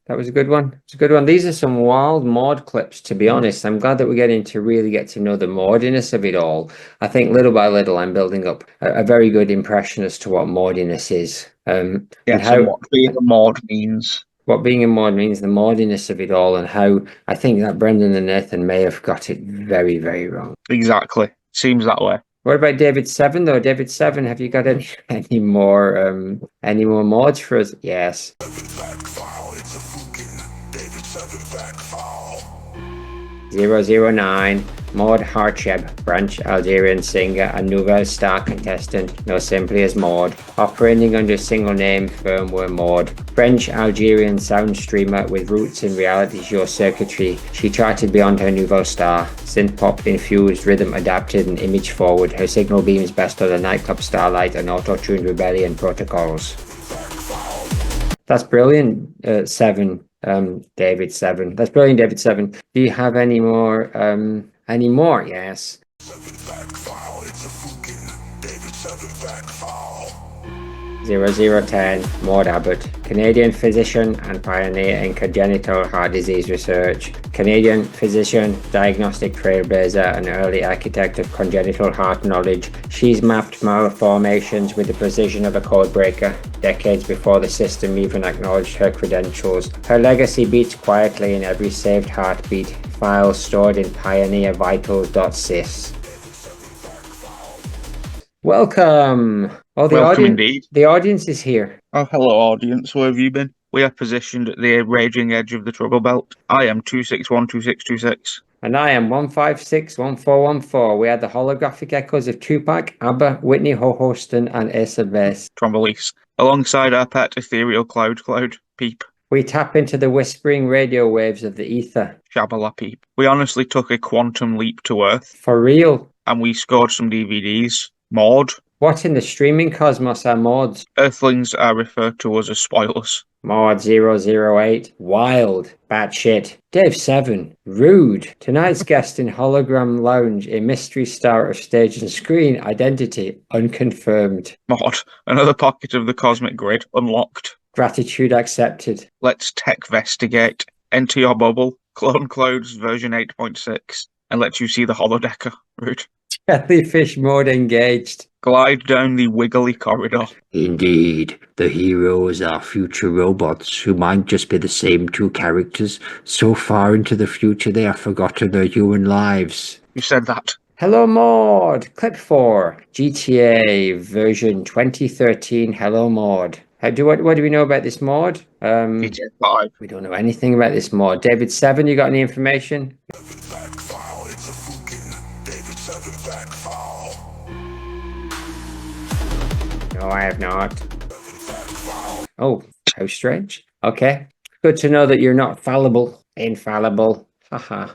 That was a good one. It's a good one. These are some wild Maude clips, to be honest. I'm glad that we're getting to really get to know the Maudiness of it all. I think little by little I'm building up a very good impression as to what Maudiness is. And what being a Maude means. What being a Maude means, the Maudiness of it all, and how I think that Brendan and Nathan may have got it very, very wrong. Exactly. Seems that way. What about David Seven though? David Seven, have you got any more Maudes for us? Yes. 009, Maude Harcheb, French Algerian singer and Nouvelle Star contestant, known simply as Maude, operating under single name firmware Maude. French Algerian sound streamer with roots in reality show circuitry, she charted beyond her Nouvelle Star. Synth-pop infused, rhythm adapted and image forward, her signal beams best on the nightclub starlight and auto-tuned rebellion protocols. That's brilliant, Seven. David Seven. That's brilliant, David Seven. Do you have any more? Yes. 0010, Maude Abbott, Canadian physician and pioneer in congenital heart disease research. Canadian physician, diagnostic trailblazer, and early architect of congenital heart knowledge. She's mapped malformations with the precision of a codebreaker, decades before the system even acknowledged her credentials. Her legacy beats quietly in every saved heartbeat, files stored in pioneervitals.sys. Welcome! Oh, Welcome indeed. The audience is here. Oh, hello, audience. Where have you been? We are positioned at the raging edge of the trouble belt. I am 2612626. And I am 1561414. We are the holographic echoes of Tupac, ABBA, Whitney Houston, and Ace of Base. Trombolice. Alongside our pet ethereal cloud, Peep. We tap into the whispering radio waves of the ether. Shabala Peep. We honestly took a quantum leap to Earth. For real. And we scored some DVDs. Maude. What in the streaming cosmos are Maudes? Earthlings are referred to as spoilers. Maude 008, wild, batshit. Dave 7, rude. Tonight's guest in Hologram Lounge, a mystery star of stage and screen, identity unconfirmed. Maude, another pocket of the cosmic grid, unlocked. Gratitude accepted. Let's tech-vestigate. Enter your bubble, Clone Clouds version 8.6, and let you see the holodecker route. Jellyfish mode engaged. Glide down the wiggly corridor. Indeed, the heroes are future robots who might just be the same two characters. So far into the future they have forgotten their human lives. You said that. Hello Maude, clip 4, GTA version 2013, Hello Maude. What do we know about this Maude? GTA 5. We don't know anything about this Maude. David 7, you got any information? No, I have not. Oh, how strange. Okay. Good to know that you're not fallible. Infallible. Haha.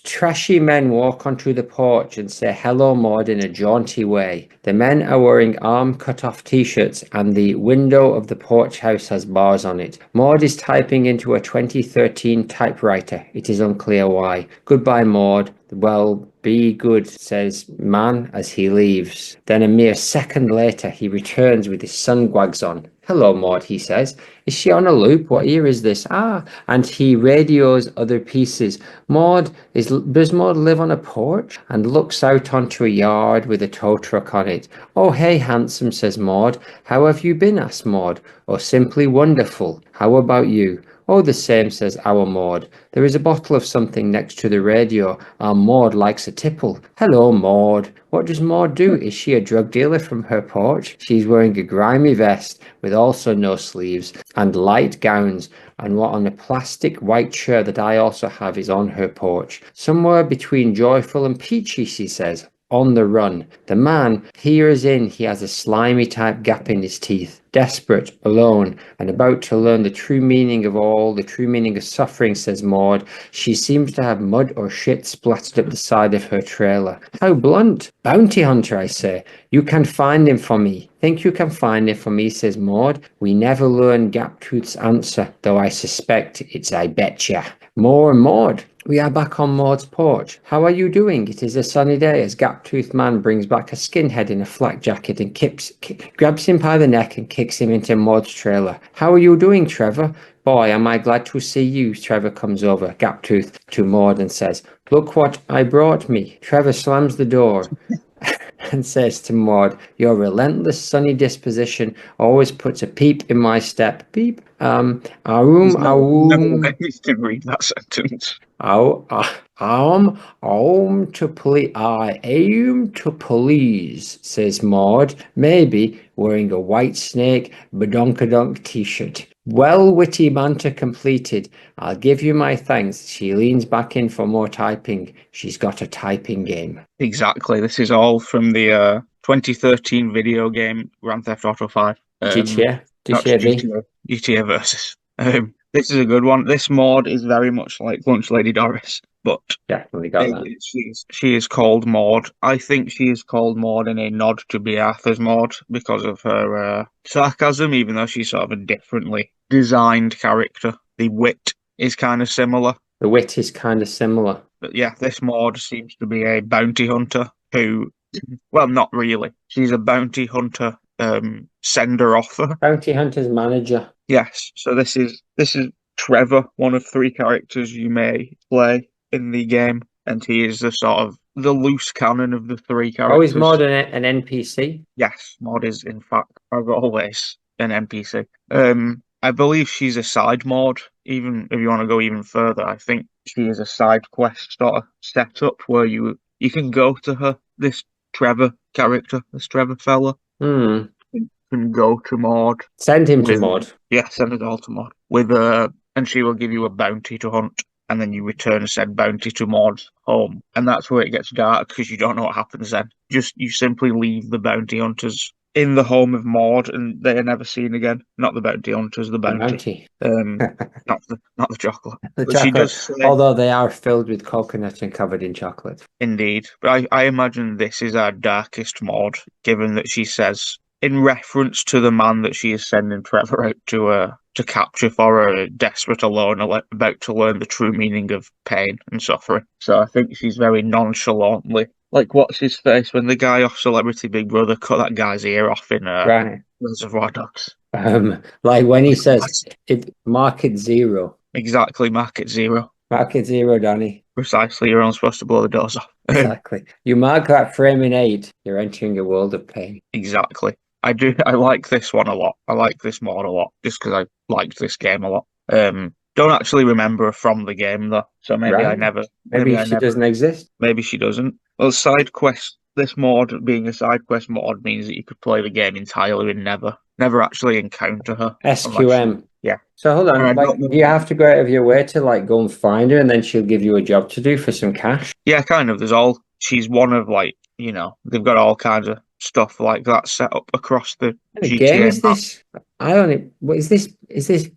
Trashy men walk onto the porch and say hello, Maude, in a jaunty way. The men are wearing arm cut-off t-shirts and the window of the porch house has bars on it. Maude is typing into a 2013 typewriter. It is unclear why. Goodbye, Maude. Well, be good, says man as he leaves. Then a mere second later, he returns with his sungwags on. Hello, Maude, he says. Is she on a loop? What year is this? Ah, and he radios other pieces. Does Maude live on a porch? And looks out onto a yard with a tow truck on it. Oh, hey, handsome, says Maude. How have you been? Asks Maude. Oh, simply wonderful. How about you? Oh, the same, says our Maude. There is a bottle of something next to the radio. Our Maude likes a tipple. Hello, Maude. What does Maude do? Is she a drug dealer from her porch? She's wearing a grimy vest with also no sleeves and light gowns, and what on a plastic white chair that I also have is on her porch. Somewhere between joyful and peachy, she says. On the run. The man hears in he has a slimy type gap in his teeth, desperate, alone, and about to learn the true meaning of suffering, says Maude. She seems to have mud or shit splattered up the side of her trailer. How blunt! Bounty hunter, I say. You can find him for me. Think you can find him for me, says Maude. We never learn Gaptooth's answer, though I suspect it's I betcha. More Maude. We are back on Maude's porch. How are you doing? It is a sunny day as Gaptooth man brings back a skinhead in a flak jacket and grabs him by the neck and kicks him into Maude's trailer. How are you doing, Trevor? Boy, am I glad to see you. Trevor comes over, Gaptooth, to Maude and says, look what I brought me. Trevor slams the door and says to Maude, your relentless sunny disposition always puts a peep in my step. Peep. No way you can read that sentence. I aim to please, says Maude, maybe wearing a white snake badonkadonk t-shirt. Well, witty banter completed. I'll give you my thanks. She leans back in for more typing. She's got a typing game. Exactly. This is all from the 2013 video game Grand Theft Auto 5. GTA? GTA Versus. This is a good one. This Maude is very much like Lunch Lady Doris, but Definitely got that. she is called Maude. I think she is called Maude in a nod to Bearthur's Maude because of her sarcasm, even though she's sort of a differently designed character. The wit is kind of similar. But yeah, this Maude seems to be a bounty hunter who, well, not really. She's a bounty hunter sender offer. Bounty hunter's manager. Yes, so this is Trevor, one of three characters you may play in the game, and he is the sort of the loose canon of the three characters. Oh, is Maude an NPC? Yes, Maude is in fact always an NPC. I believe she's a side Maude. Even if you want to go even further, I think she is a side quest sort of setup where you can go to her. This Trevor character, this Trevor fella. Can go to Maude. Send him to Maude. Yeah, send it all to Maude. And she will give you a bounty to hunt, and then you return said bounty to Maude's home. And that's where it gets dark because you don't know what happens then. You simply leave the bounty hunters in the home of Maude, and they are never seen again. Not the bounty hunters, the bounty. Not the chocolate. The But chocolate, she does say, although they are filled with coconut and covered in chocolate. indeed. But I imagine this is our darkest Maude, given that she says, in reference to the man that she is sending Trevor out to capture for her, desperate alone, about to learn the true meaning of pain and suffering. So I think she's very nonchalantly, like, what's his face when the guy off Celebrity Big Brother cut that guy's ear off in Right. Reservoir Dogs. Like when he says, market zero. Exactly, market zero. Market zero, Danny. Precisely, you're only supposed to blow the doors off. Exactly. You mark that frame in 8, you're entering a world of pain. Exactly. I like this one a lot. I like this Maude a lot, just because I liked this game a lot. Don't actually remember her from the game, though, so maybe Right. I never... Maybe she doesn't exist. Maybe she doesn't. Well, side quest, this Maude being a side quest Maude means that you could play the game entirely and never actually encounter her. SQM. Yeah. So hold on, Alright, like, do you have to go out of your way to like go and find her and then she'll give you a job to do for some cash? Yeah, kind of. She's one of, like, they've got all kinds of stuff like that set up across the What game GTA is map. this? I only. What is this? Is this?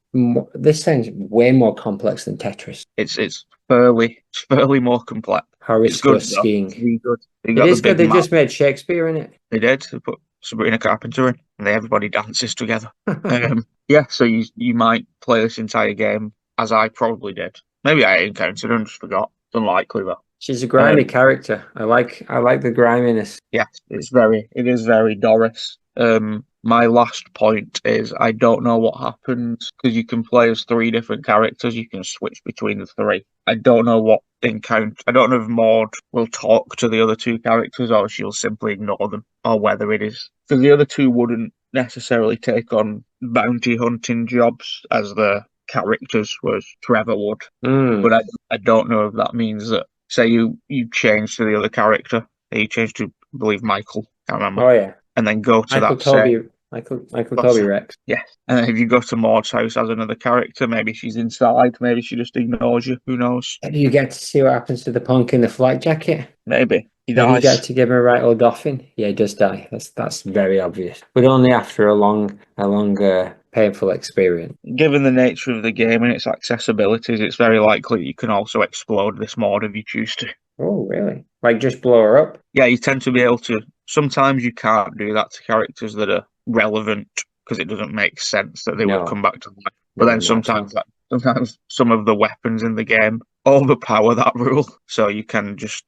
This sounds way more complex than Tetris. It's fairly more complex. It's Horoscope good though. skiing. It's really good. You It got the is good. big They map. just made Shakespeare in it. They did. They put Sabrina Carpenter in, and everybody dances together. Yeah, so you might play this entire game as I probably did. Maybe I encountered and just forgot. It's unlikely though. She's a grimy character. I like the griminess. Yes, it is very Doris. My last point is I don't know what happens because you can play as three different characters. You can switch between the three. I don't know what encounter. I don't know if Maude will talk to the other two characters or she'll simply ignore them, or whether it is because the other two wouldn't necessarily take on bounty hunting jobs as the characters was Trevor would. But I don't know if that means that say you change to the other character, you change to I believe Michael. Can't remember. Oh yeah, And then go to Michael that set. Toby. Michael Toby Rex. Yes. And then if you go to Maude's house as another character, maybe she's inside, maybe she just ignores you. Who knows? Do you get to see what happens to the punk in the flight jacket? Maybe. He Maybe you dies. get to give him a right old doffing. Yeah, he does die. That's very obvious, but only after a long, painful experience. Given the nature of the game and its accessibilities, it's very likely you can also explode this Maude if you choose to. Oh, really? Like just blow her up? Yeah, you tend to be able to. Sometimes you can't do that to characters that are relevant because it doesn't make sense that they No. would come back to life. But No, then not sometimes at sometimes some of the weapons in the game overpower that rule, so you can just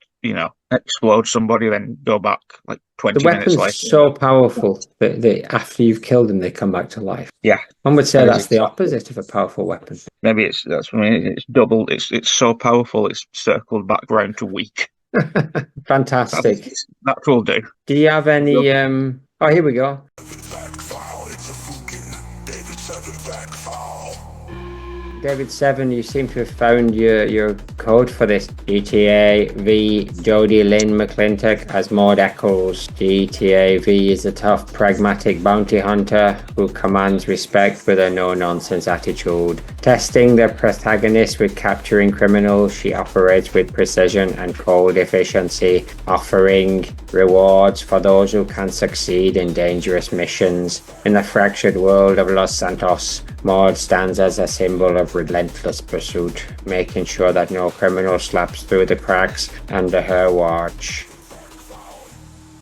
explode somebody, then go back like 20 The minutes weapon's later. so powerful that after you've killed them, they come back to life. Yeah, One would say that is that's the exactly- opposite of a powerful weapon. maybe it's doubled. It's so powerful. It's circled back round to weak. Fantastic. That will do. Do you have any? Oh, here we go. Back file, it's a fucking David 7 back file. David 7, you seem to have found your code for this. GTA V Jodie Lynn McClintock as Maude Eccles. GTA V is a tough, pragmatic bounty hunter who commands respect with a no-nonsense attitude. Testing the protagonist with capturing criminals, she operates with precision and cold efficiency, offering rewards for those who can succeed in dangerous missions. In the fractured world of Los Santos, Maude stands as a symbol of relentless pursuit, making sure that no criminal slips through the cracks under her watch.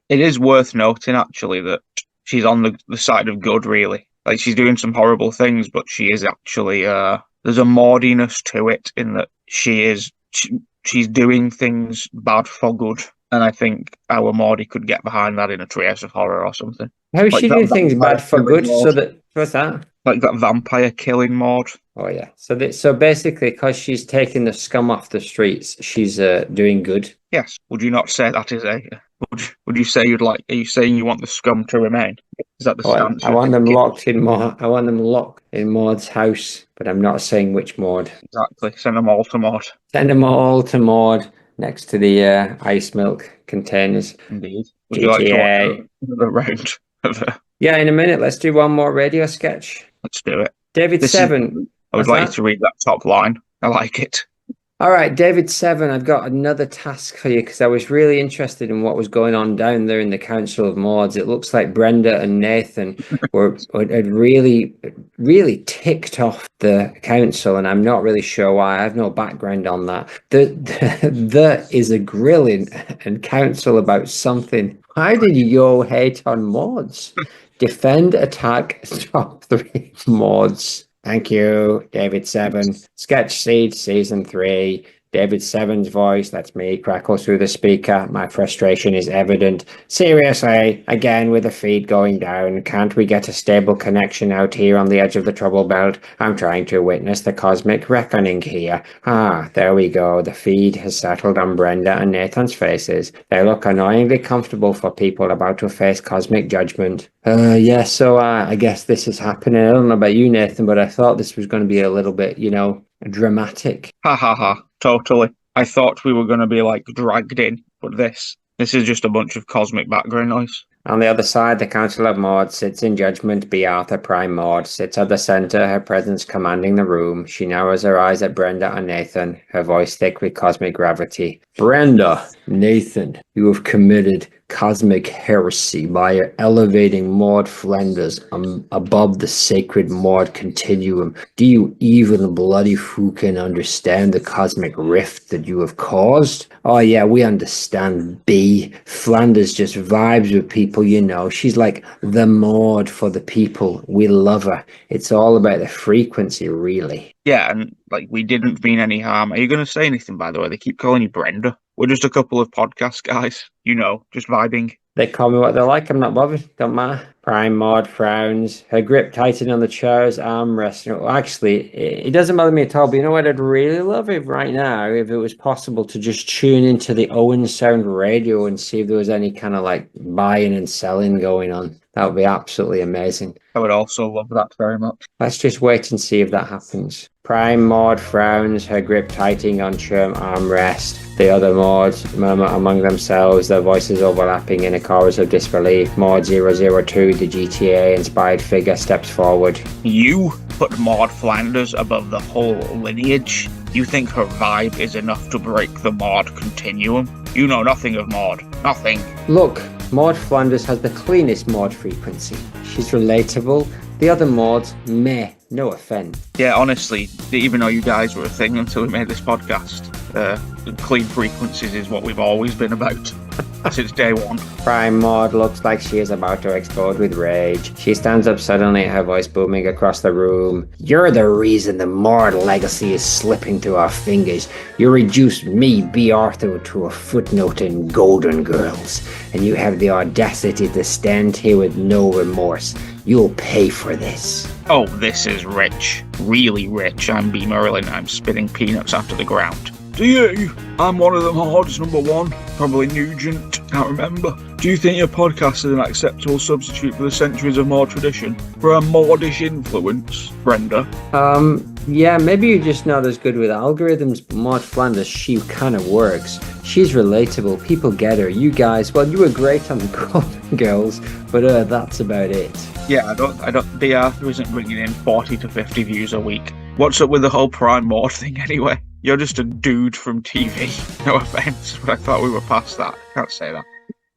It is worth noting, actually, that she's on the side of good, really. Like, she's doing some horrible things, but she is actually, there's a Maudiness to it in that she's doing things bad for good. And I think our Maude could get behind that in a Treehouse of Horror or something. How is Like she that doing things vampire bad for killing good? Maude. So that what's that? Like that vampire killing Maude. Oh yeah. So basically, because she's taking the scum off the streets, she's doing good. Yes. Would you not say that is a... Would you say you'd like... Are you saying you want the scum to remain? Is that the stance? I want them locked in I want them locked in Maude's house, but I'm not saying which Maude. Exactly. Send them all to Maude. Send them all to Maude next to the ice milk containers. Indeed. Would you like to GTA. watch another round of Yeah, in a minute. Let's do one more radio sketch. Let's do it. David This is- 7. I would What's like you that? to read that top line. I like it. All right, David 7, I've got another task for you because I was really interested in what was going on down there in the Council of Maudes. It looks like Brenda and Nathan had really ticked off the council, and I'm not really sure why. I have no background on that. There is a grilling and council about something. How did you hate on Maudes? Defend, attack, top 3 Maudes. Thank you, David 7. Sketch Seed, Season 3. David 7's voice, that's me, crackles through the speaker. My frustration is evident. Seriously, again with the feed going down, can't we get a stable connection out here on the edge of the trouble belt? I'm trying to witness the cosmic reckoning here. Ah, there we go. The feed has settled on Brenda and Nathan's faces. They look annoyingly comfortable for people about to face cosmic judgment. So I guess this is happening. I don't know about you, Nathan, but I thought this was going to be a little bit, dramatic. Ha ha ha. Totally. I thought we were going to be like dragged in, but this is just a bunch of cosmic background noise. On the other side, the Council of Maude sits in judgment. B. Arthur Prime Maude sits at the centre, her presence commanding the room. She narrows her eyes at Brenda and Nathan, her voice thick with cosmic gravity. Brenda, Nathan, you have committed cosmic heresy by elevating Maude Flanders above the sacred Maude continuum. Do you even bloody fucking understand the cosmic rift that you have caused? Oh yeah, we understand, B. Flanders just vibes with people, you know. She's like the Maude for the people. We love her. It's all about the frequency, really. Yeah, and like we didn't mean any harm. Are you going to say anything, by the way? They keep calling you Brenda. We're just a couple of podcast guys, you know, just vibing. They call me what they like, I'm not bothered, don't matter. Prime Maude frowns, her grip tightened on the chair's armrest. Well, actually, it doesn't bother me at all, but you know what I'd really love it right now, if it was possible to just tune into the Owen Sound radio and see if there was any kind of like buying and selling going on. That would be absolutely amazing. I would also love that very much. Let's just wait and see if that happens. Prime Maude frowns, her grip tightening on chair armrest. The other Maudes murmur among themselves, their voices overlapping in a chorus of disbelief. Maude-002, the GTA-inspired figure, steps forward. You put Maude Flanders above the whole lineage? You think her vibe is enough to break the Maude continuum? You know nothing of Maude. Nothing. Look, Maude Flanders has the cleanest Maude frequency. She's relatable. The other Maudes, meh, no offense. Yeah, honestly, didn't even know you guys were a thing until we made this podcast. Clean frequencies is what we've always been about since day one. Prime Maude looks like she is about to explode with rage. She stands up suddenly, her voice booming across the room. You're the reason the Maude legacy is slipping through our fingers. You reduced me, B. Arthur, to a footnote in Golden Girls, and you have the audacity to stand here with no remorse. You'll pay for this. Oh, this is rich. Really rich. I'm B. Merlin. I'm spitting peanuts after the ground. Do you? I'm one of the Maudes, number one. Probably Nugent. Can't remember. Do you think your podcast is an acceptable substitute for the centuries of Maude tradition? For a Maudish influence, Brenda? Yeah, maybe you're just not as good with algorithms, but Maude Flanders, she kind of works. She's relatable. People get her. You guys, well, you were great on the Golden Girls, but that's about it. Yeah, I don't. B. Arthur isn't bringing in 40 to 50 views a week. What's up with the whole Prime Maude thing anyway? You're just a dude from TV. No offense, but I thought we were past that. Can't say that.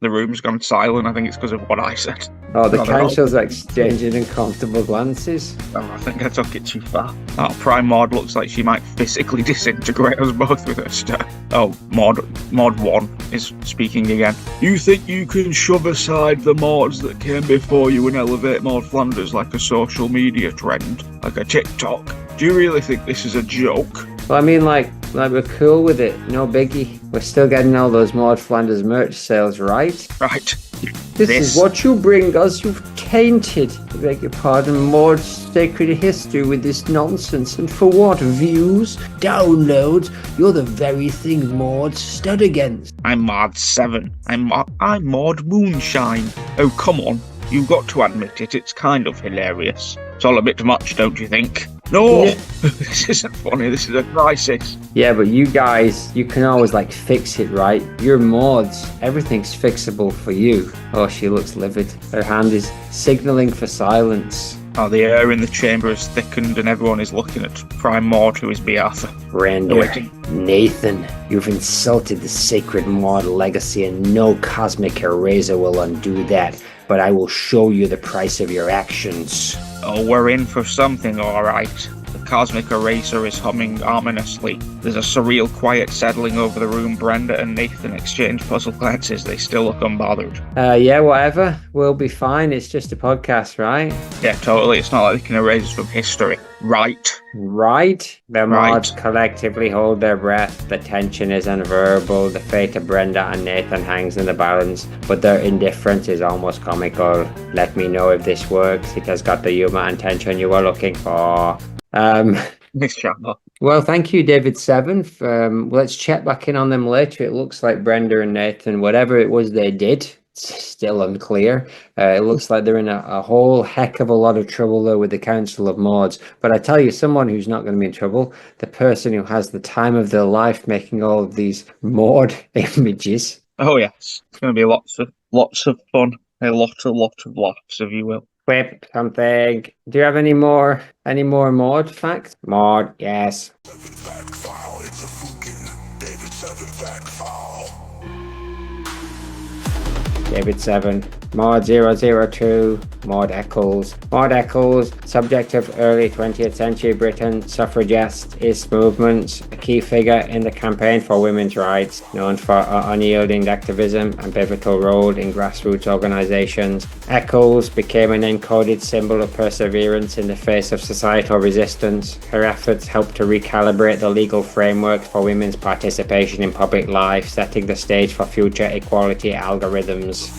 The room's gone silent. I think it's because of what I said. Oh, the council's exchanging uncomfortable glances. Oh, I think I took it too far. Oh, Prime Maude looks like she might physically disintegrate us both with her stuff. Oh, Maude 1 is speaking again. You think you can shove aside the Maudes that came before you and elevate Maude Flanders like a social media trend? Like a TikTok? Do you really think this is a joke? Well, I mean, like we're cool with it. No biggie. We're still getting all those Maude Flanders merch sales, right? Right. This is what you bring us. You've tainted, I beg your pardon, Maude's sacred history with this nonsense. And for what? Views? Downloads? You're the very thing Maude stood against. I'm Maude 7. I'm Maude Moonshine. Oh, come on. You've got to admit it. It's kind of hilarious. It's all a bit much, don't you think? No! This isn't funny. This is a crisis. Yeah, but you guys, you can always, like, fix it, right? You're Maudes. Everything's fixable for you. Oh, she looks livid. Her hand is signaling for silence. Oh, the air in the chamber has thickened and everyone is looking at Prime Maude, who is B. Arthur. Brenda, Nathan, you've insulted the sacred Maude legacy and no cosmic eraser will undo that. But I will show you the price of your actions. Oh, we're in for something, all right. The cosmic eraser is humming ominously. There's a surreal quiet settling over the room. Brenda and Nathan exchange puzzled glances. They still look unbothered. Yeah, whatever. We'll be fine. It's just a podcast, right? Yeah, totally. It's not like they can erase us from history. Right? Right? The Maudes collectively hold their breath. The tension is unbearable. The fate of Brenda and Nathan hangs in the balance, but their indifference is almost comical. Let me know if this works. It has got the humor and tension you were looking for. Miss Chandler. Well, thank you, David Seven. Let's check back in on them later. It looks like Brenda and Nathan, whatever it was they did, it's still unclear. It looks like they're in a whole heck of a lot of trouble, though, with the Council of Maudes. But I tell you, someone who's not going to be in trouble, the person who has the time of their life making all of these Maude images. Oh, yes. It's going to be lots of fun. A lot of laughs, if you will. Whip something. Do you have any more Maude facts? Maude, yes. 7 fact file. It's a fucking David 7 fact file. David 7. Maude-002, Maude Eccles. Maude Eccles, subject of early 20th century Britain, suffragist movements, a key figure in the campaign for women's rights, known for her unyielding activism and pivotal role in grassroots organisations. Eccles became an encoded symbol of perseverance in the face of societal resistance. Her efforts helped to recalibrate the legal framework for women's participation in public life, setting the stage for future equality algorithms.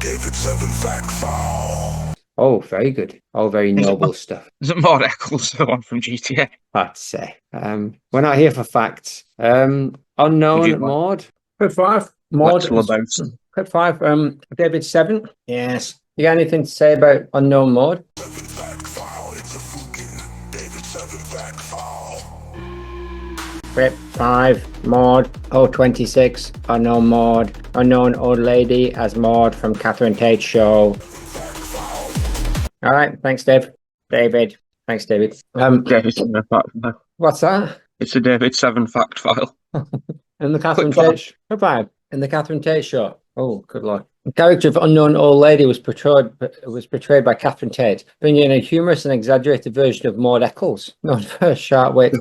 David 7 fact file. Oh, very good. All very noble stuff, Isn't Maude Eccles the one from GTA? I'd say. We're not here for facts. Unknown Maude. Clip 5. Maude. Clip 5. David 7. Yes. You got anything to say about Unknown Maude? 7 fact file. It's a fucking David 7 fact file. Clip 5. Maude 026. Unknown Maude. Unknown old lady as Maude from Catherine Tate's show. All right. Thanks, Dave. David. Thanks, David. David 7 fact file. What's that? It's a David 7 fact file. In the Catherine Clip Tate show. In the Catherine Tate show. Oh, good lord. The character of unknown old lady was portrayed by Catherine Tate, bringing in a humorous and exaggerated version of Maude Eccles. Not for a sharp wait.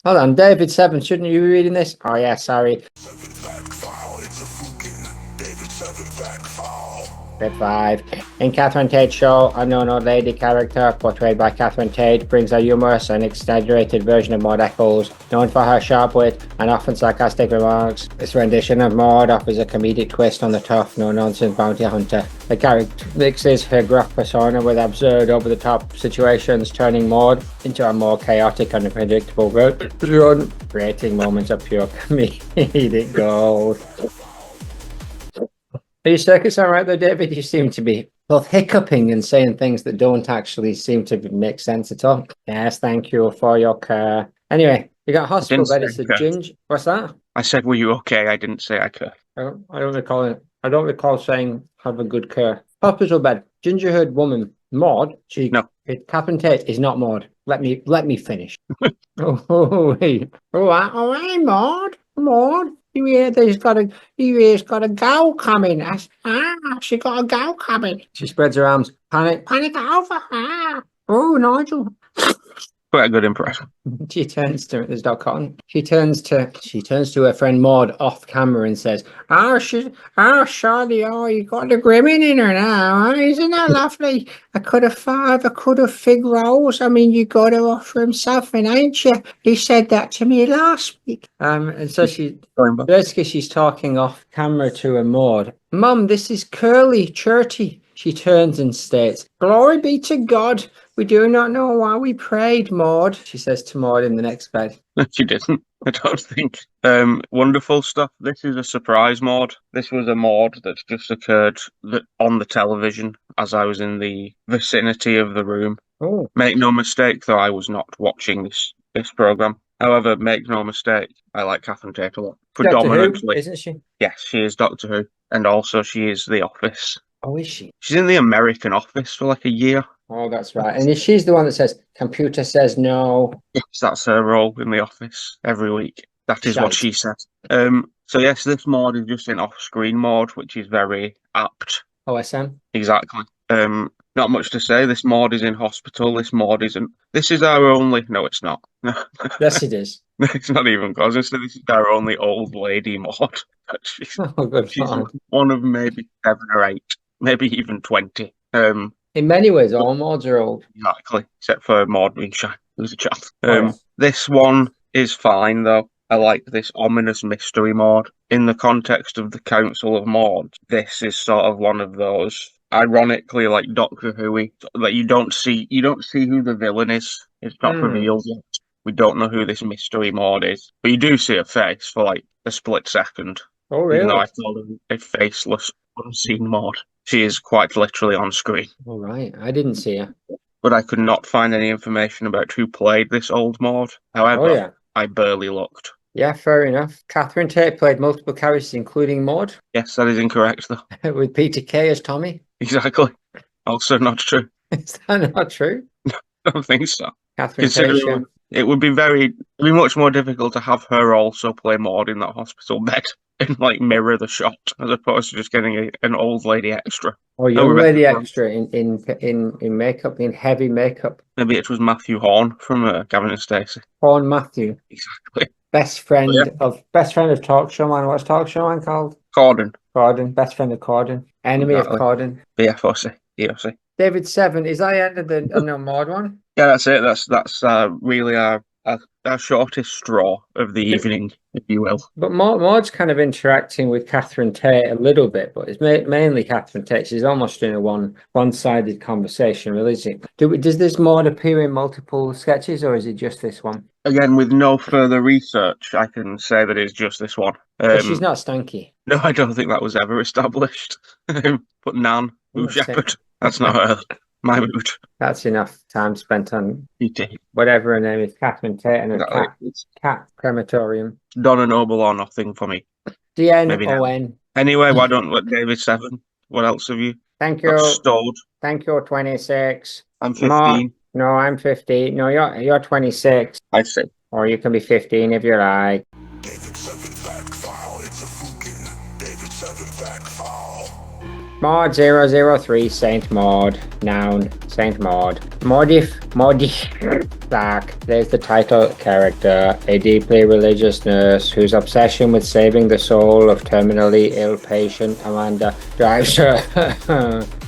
Hold on, David 7, shouldn't you be reading this? Oh yeah, sorry. 7 fact file. It's a fucking David 7 fact file. Clip 5. In Catherine Tate's show, unknown old lady character, portrayed by Catherine Tate, brings a humorous and exaggerated version of Maude Eccles, known for her sharp wit and often sarcastic remarks. This rendition of Maude offers a comedic twist on the tough, no-nonsense bounty hunter. The character mixes her gruff persona with absurd, over-the-top situations, turning Maude into a more chaotic and unpredictable run, creating moments of pure comedic gold. Are you circus all right though, David? You seem to be both hiccuping and saying things that don't actually seem to make sense at all. Yes, thank you for your care. Anyway, you got hospital bed. It's a ginger. What's that? I said, were you okay? I didn't say I could. I don't recall it. I don't recall saying have a good care. Hospital bed. Ginger-haired woman. Maude. No. Catherine Tate is not Maude. Let me finish. Wait. Hey, Maude. Maude. You hear she's got a gal coming. She got a gal coming. She spreads her arms. Panic over. Oh, Nigel. Quite a good impression. She turns to there's Doc Cotton. She turns to her friend Maude off camera and says, Shawty, you got the grimming in her now, isn't that lovely? A cut of 5, a cut of fig rolls. I mean, you got to offer him something, ain't you? He said that to me last week. And so she's talking off camera to her Maude. Mum, this is Curly Churty. She turns and states, Glory be to God. We do not know why we prayed, Maude, she says to Maude in the next bed. She didn't, I don't think. Wonderful stuff. This is a surprise Maude. This was a Maude that's just occurred on the television as I was in the vicinity of the room. Oh. Make no mistake, though, I was not watching this programme. However, make no mistake, I like Catherine Tate a lot. Predominantly. Doctor Who, isn't she? Yes, she is Doctor Who. And also she is The Office. Oh, is she? She's in the American Office for like a year. Oh, that's right. And she's the one that says, computer says no. Yes, that's her role in The Office every week. That is what she said. So yes, this Maude is just an off-screen Maude, which is very apt. OSM? Exactly. Not much to say. This Maude is in hospital. This Maude isn't. This is our only. No, it's not. Yes, it is. It's not even close. This is our only old lady Maude. She's one of maybe 7 or 8, maybe even 20. In many ways, all Maudes are old. Exactly, except for Maude being shy. Who's a child. This one is fine though. I like this ominous mystery Maude. In the context of the Council of Maude, this is sort of one of those, ironically, like Doctor Who, that you don't see who the villain is. It's not revealed yet. We don't know who this mystery Maude is, but you do see her face for like a split second. Oh, really? Even though I called her a faceless, unseen Maude. She is quite literally on screen. All right, I didn't see her. But I could not find any information about who played this old Maude. However, I barely looked. Yeah, fair enough. Catherine Tate played multiple characters, including Maude. Yes, that is incorrect, though. With Peter Kay as Tommy. Exactly. Also not true. Is that not true? I don't think so. Catherine Tate show. It would be much more difficult to have her also play Maude in that hospital bed and like mirror the shot as opposed to just getting an old lady extra. Or Oh, young Rebecca lady Frost. extra in makeup, in heavy makeup. Maybe it was Matthew Horn from Gavin and Stacey. Horn Matthew, Exactly. best But yeah, friend of Talk Show Man. What's Talk Show Man called? Corden. Corden, best friend of Corden, enemy of Exactly. Corden. BFOC. EOC. David Seven, is that ended the no Maude one? Yeah, that's it. That's really our shortest straw of the evening, if you will. But Maude's kind of interacting with Catherine Tate a little bit, but it's mainly Catherine Tate. She's almost in a one-sided conversation, really, is it? Does this Maude appear in multiple sketches, or is it just this one? Again, with no further research, I can say that it's just this one. But she's not stanky. No, I don't think that was ever established. But Nan, Boo Shepherd, that's not her. My mood. That's enough time spent on PT. whatever her name is, Catherine Tate, and her Exactly. cat crematorium. Donna Noble or nothing for me. Maybe now. DNON. Anyway, why don't let David Seven? What else have you Thank got you. stored? Thank you, 26. I'm 15. No, I'm 15. No, you're 26. I see. Or you can be 15 if you like. David 7 fact file. It's a fucking David 7 fact file. Maude 003, Saint Maude. Noun, Saint Maude. Maude Black. There's the title character, a deeply religious nurse whose obsession with saving the soul of terminally ill patient Amanda drives her.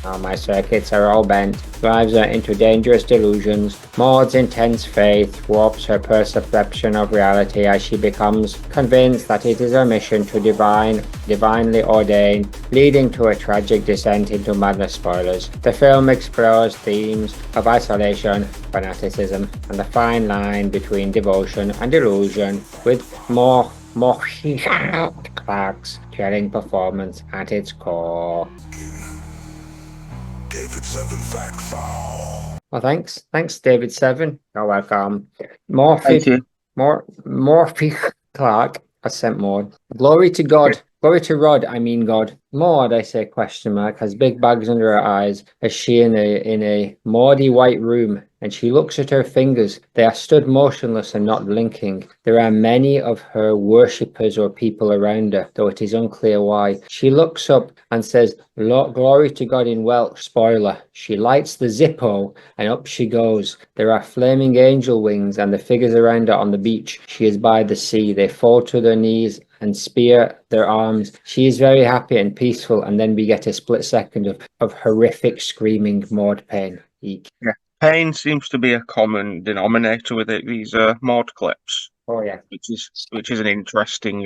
Oh, my circuits are all bent. Drives her into dangerous delusions. Maude's intense faith warps her perception of reality as she becomes convinced that it is her mission to divinely ordain, leading to a tragic descent into madness. Spoilers. The film explores themes of isolation, fanaticism, and the fine line between devotion and delusion, with more Clark's thrilling performance at its core. David 7 fact file. Well, thanks, David Seven. You're welcome. Thank you. Morphy Clark. I sent Maude. Glory to God. Glory to Rod. I mean God. Maude, I say, question mark, has big bags under her eyes as she in a Maudey white room, and she looks at her fingers. They are stood motionless and not blinking. There are many of her worshippers or people around her, though it is unclear why. She looks up and says, glory to God in Welsh. Spoiler. She lights the Zippo and up she goes. There are flaming angel wings and the figures around her on the beach. She is by the sea. They fall to their knees and spear their arms. She is very happy and peaceful, and then we get a split second of horrific screaming Maude pain. Eek. Yeah. Pain seems to be a common denominator with these Maude clips. Oh yeah. Which is an interesting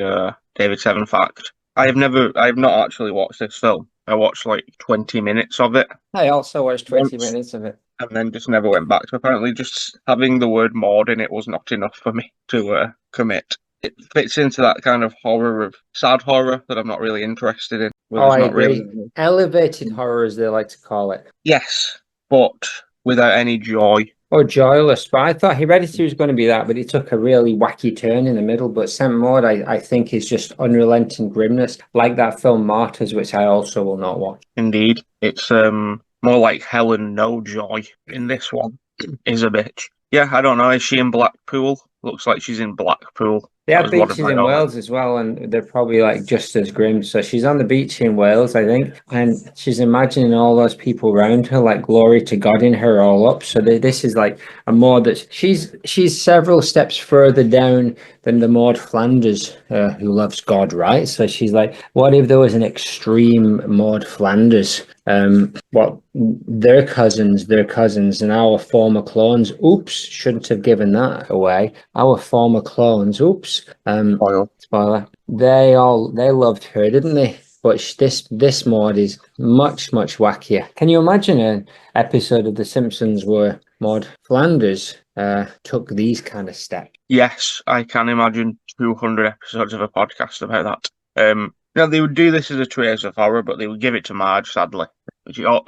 David Seven fact. I have not actually watched this film. I watched like 20 minutes of it. I also watched 20 minutes of it. And then just never went back to. Apparently just having the word Maude in it was not enough for me to commit. It fits into that kind of sad horror that I'm not really interested in. I agree. Really... Elevated horror, as they like to call it. Yes, but without any joy. Oh, joyless. But I thought Hereditary was going to be that, but it took a really wacky turn in the middle. But Saint Maude, I think, is just unrelenting grimness, like that film Martyrs, which I also will not watch. Indeed. It's more like Helen No Joy in this one. Is a bitch. Yeah, I don't know. Is she in Blackpool? Looks like she's in Blackpool. They have beaches in Wales as well, and they're probably like just as grim. So she's on the beach in Wales, I think, and she's imagining all those people around her, like glory to God in her all up. So this is like a Maude that she's several steps further down than the Maude Flanders, who loves God, right? So she's like, what if there was an extreme Maude Flanders? Their cousins and our former clones. Oops, shouldn't have given that away. Our former clones. Oops. Spoiler. They loved her, didn't they? But this Maude is much wackier. Can you imagine an episode of The Simpsons where Maude Flanders took these kind of steps? Yes, I can imagine 200 episodes of a podcast about that. Now, they would do this as a Trace of Horror, but they would give it to Marge, sadly. Actually,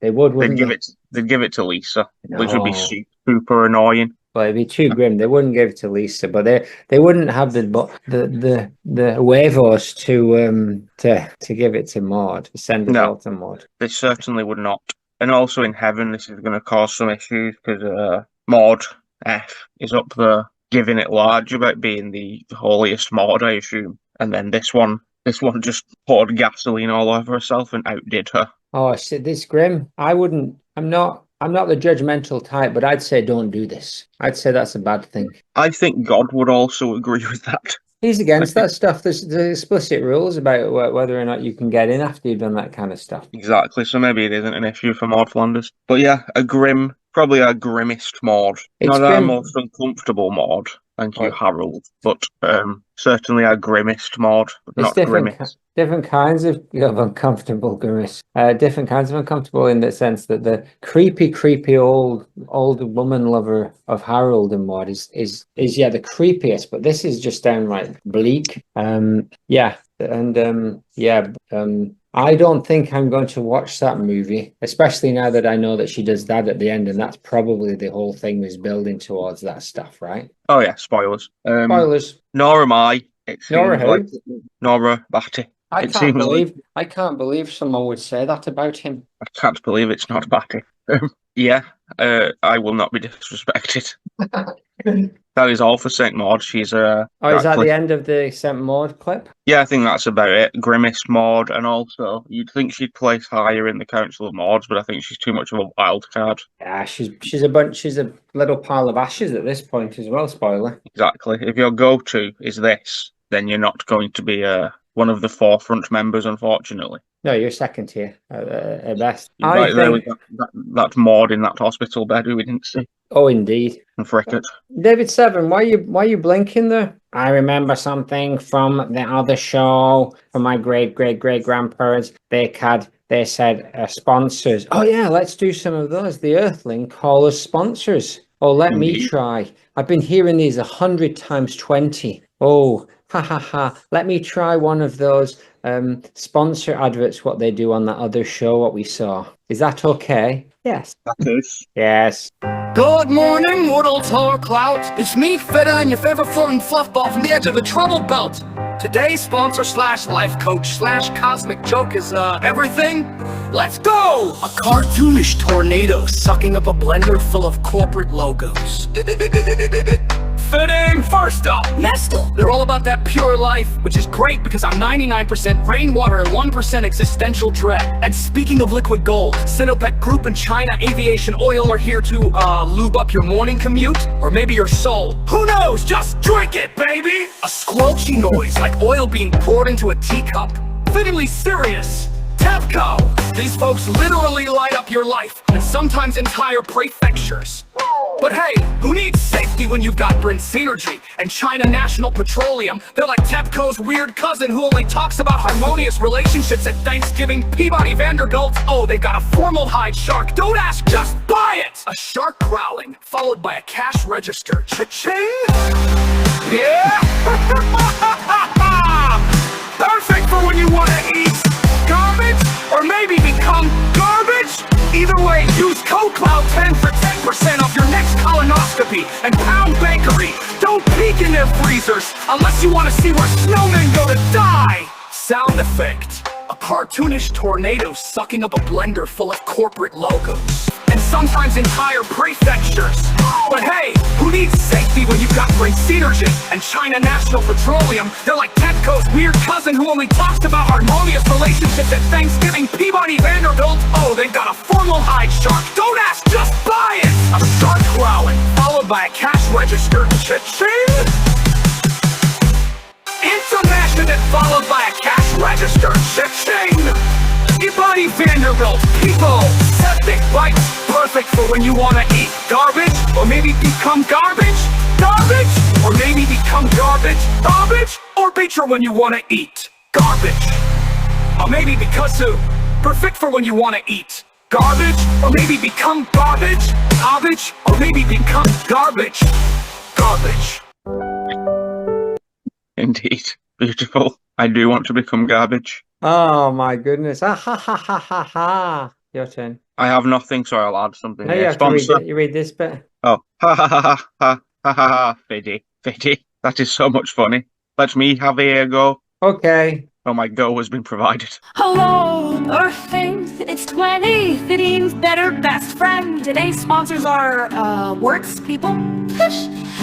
they would, wouldn't they? They'd give it to Lisa, which would be super annoying. Well, it'd be too grim. They wouldn't give it to Lisa, but they wouldn't have the huevos to give it to Maude, send it all to Maude. They certainly would not. And also in heaven, this is going to cause some issues because Maude F is up there, giving it large about being the holiest Maude, I assume. And then this one just poured gasoline all over herself and outdid her. Oh, shit, this grim. I'm not the judgmental type, but I'd say don't do this. I'd say that's a bad thing. I think God would also agree with that. He's against that stuff. There's explicit rules about whether or not you can get in after you've done that kind of stuff. Exactly, so maybe it isn't an issue for Maude Flanders. But yeah, probably our grimmest Maude. Not our most uncomfortable Maude, thank you, Harold, but certainly our grimmest Maude, not grimmest. Different kinds of uncomfortable grimace. Different kinds of uncomfortable in the sense that the creepy old woman lover of Harold and Maude is the creepiest, but this is just downright bleak. I don't think I'm going to watch that movie, especially now that I know that she does that at the end, and that's probably the whole thing was building towards that stuff, right? Oh yeah, spoilers. Spoilers. Nor am I. Nora who? Nora Batty. I can't believe someone would say that about him. I can't believe it's not Batty. I will not be disrespected. That is all for St. Maude. She's is that the end of the St. Maude clip? Yeah, I think that's about it. Grimmest Maude, and also you'd think she'd place higher in the Council of Maudes, but I think she's too much of a wild card. Yeah, she's a little pile of ashes at this point as well. Spoiler. Exactly. If your go-to is this, then you're not going to be one of the forefront members, unfortunately. No, you're second tier at best. There with that Maude in that hospital bed who we didn't see. Oh, indeed. And Frickett. David Seven, why are you blinking there? I remember something from the other show from my great grandparents. They said sponsors. Oh yeah, let's do some of those. The Earthling call us sponsors. Oh, let me try. I've been hearing these 100 times 20. Oh, ha ha ha. Let me try one of those sponsor adverts, what they do on that other show, what we saw. Is that okay? Yes. That is. Yes. Good morning, Woodle Tower Clout. It's me, Fitta, and your favorite floating fluff ball from the edge of the trouble belt. Today's sponsor / life coach / cosmic joke is everything. Let's go! A cartoonish tornado sucking up a blender full of corporate logos. Fitting! First up, Nestle. They're all about that pure life, which is great because I'm 99% rainwater and 1% existential dread. And speaking of liquid gold, Sinopec Group and China Aviation Oil are here to lube up your morning commute, or maybe your soul. Who knows? Just drink it, baby! A squelchy noise like oil being poured into a teacup. Fittingly serious. TEPCO. These folks literally light up your life, and sometimes entire prefectures. But hey, who needs safety when you've got Brent Synergy and China National Petroleum? They're like TEPCO's weird cousin who only talks about harmonious relationships at Thanksgiving. Peabody Vanderbilt. Oh, they've got a formaldehyde shark. Don't ask, just buy it! A shark growling, followed by a cash register. Cha-ching! Yeah! Perfect for when you want to eat garbage, or maybe become garbage. Either way, use code CLOUD10 for 10% off your next colonoscopy. And Pound Bakery, don't peek in their freezers unless you want to see where snowmen go to die. Sound effect: a cartoonish tornado sucking up a blender full of corporate logos, and sometimes entire prefectures. But hey, who needs safety when you've got Brent Synergy and China National Petroleum? They're like TEPCO's weird cousin who only talks about harmonious relationships at Thanksgiving. Peabody Vanderbilt. Oh, they've got a formaldehyde shark. Don't ask, just buy it! A shark growling, followed by a cash register. Cha-ching! International, followed by a cash register. Cha-ching! Peabody Vanderbilt. People, septic bites, perfect for when you want to eat garbage, or maybe become garbage. Garbage, or maybe become garbage. Garbage, or beacher when you want to eat garbage. Or maybe because of perfect for when you want to eat garbage, or maybe become garbage. Garbage, or maybe become garbage. Garbage. Indeed. Beautiful. I do want to become garbage. Oh my goodness. Ah, ha ha ha ha ha. Your turn. I have nothing, so I'll add something. No, you have to read it. You read this bit. Oh, ha ha ha ha ha ha ha. Fiddy. That is so much funny. Let me have a go. Okay. Oh, my go has been provided. Hello, Earthling. It's 20, Fitting's better best friend. today's sponsors are, works people.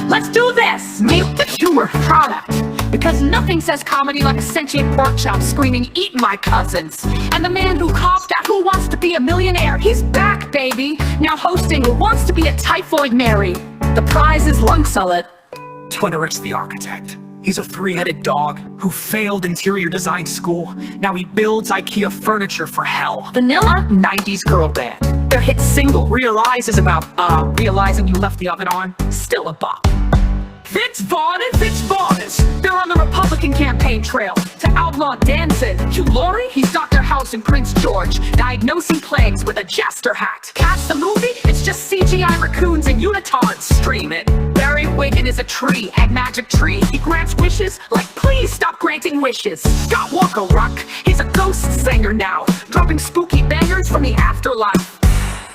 Let's do this! Make the humor product. Because nothing says comedy like a sentient pork chop screaming, "Eat my cousins!" And the man who copped at Who Wants to Be a Millionaire, he's back, baby! Now hosting Who Wants to Be a Typhoid Mary. The prize is lung salad. Twitteric's the architect. He's a three-headed dog who failed interior design school. Now he builds IKEA furniture for hell. Vanilla? 90s girl band. Their hit single, Realize, is about, realizing you left the oven on. Still a bop. Vince Vaughn and Vince Vaughns. They're on the Republican campaign trail to outlaw dancing. Hugh Laurie, he's Dr. House and Prince George, diagnosing plagues with a jester hat. Catch the movie? It's just CGI raccoons and unitards. Stream it. Barry Wiggin is a tree, a magic tree. He grants wishes like, please stop granting wishes. Scott Walker Rock, he's a ghost singer now, dropping spooky bangers from the afterlife.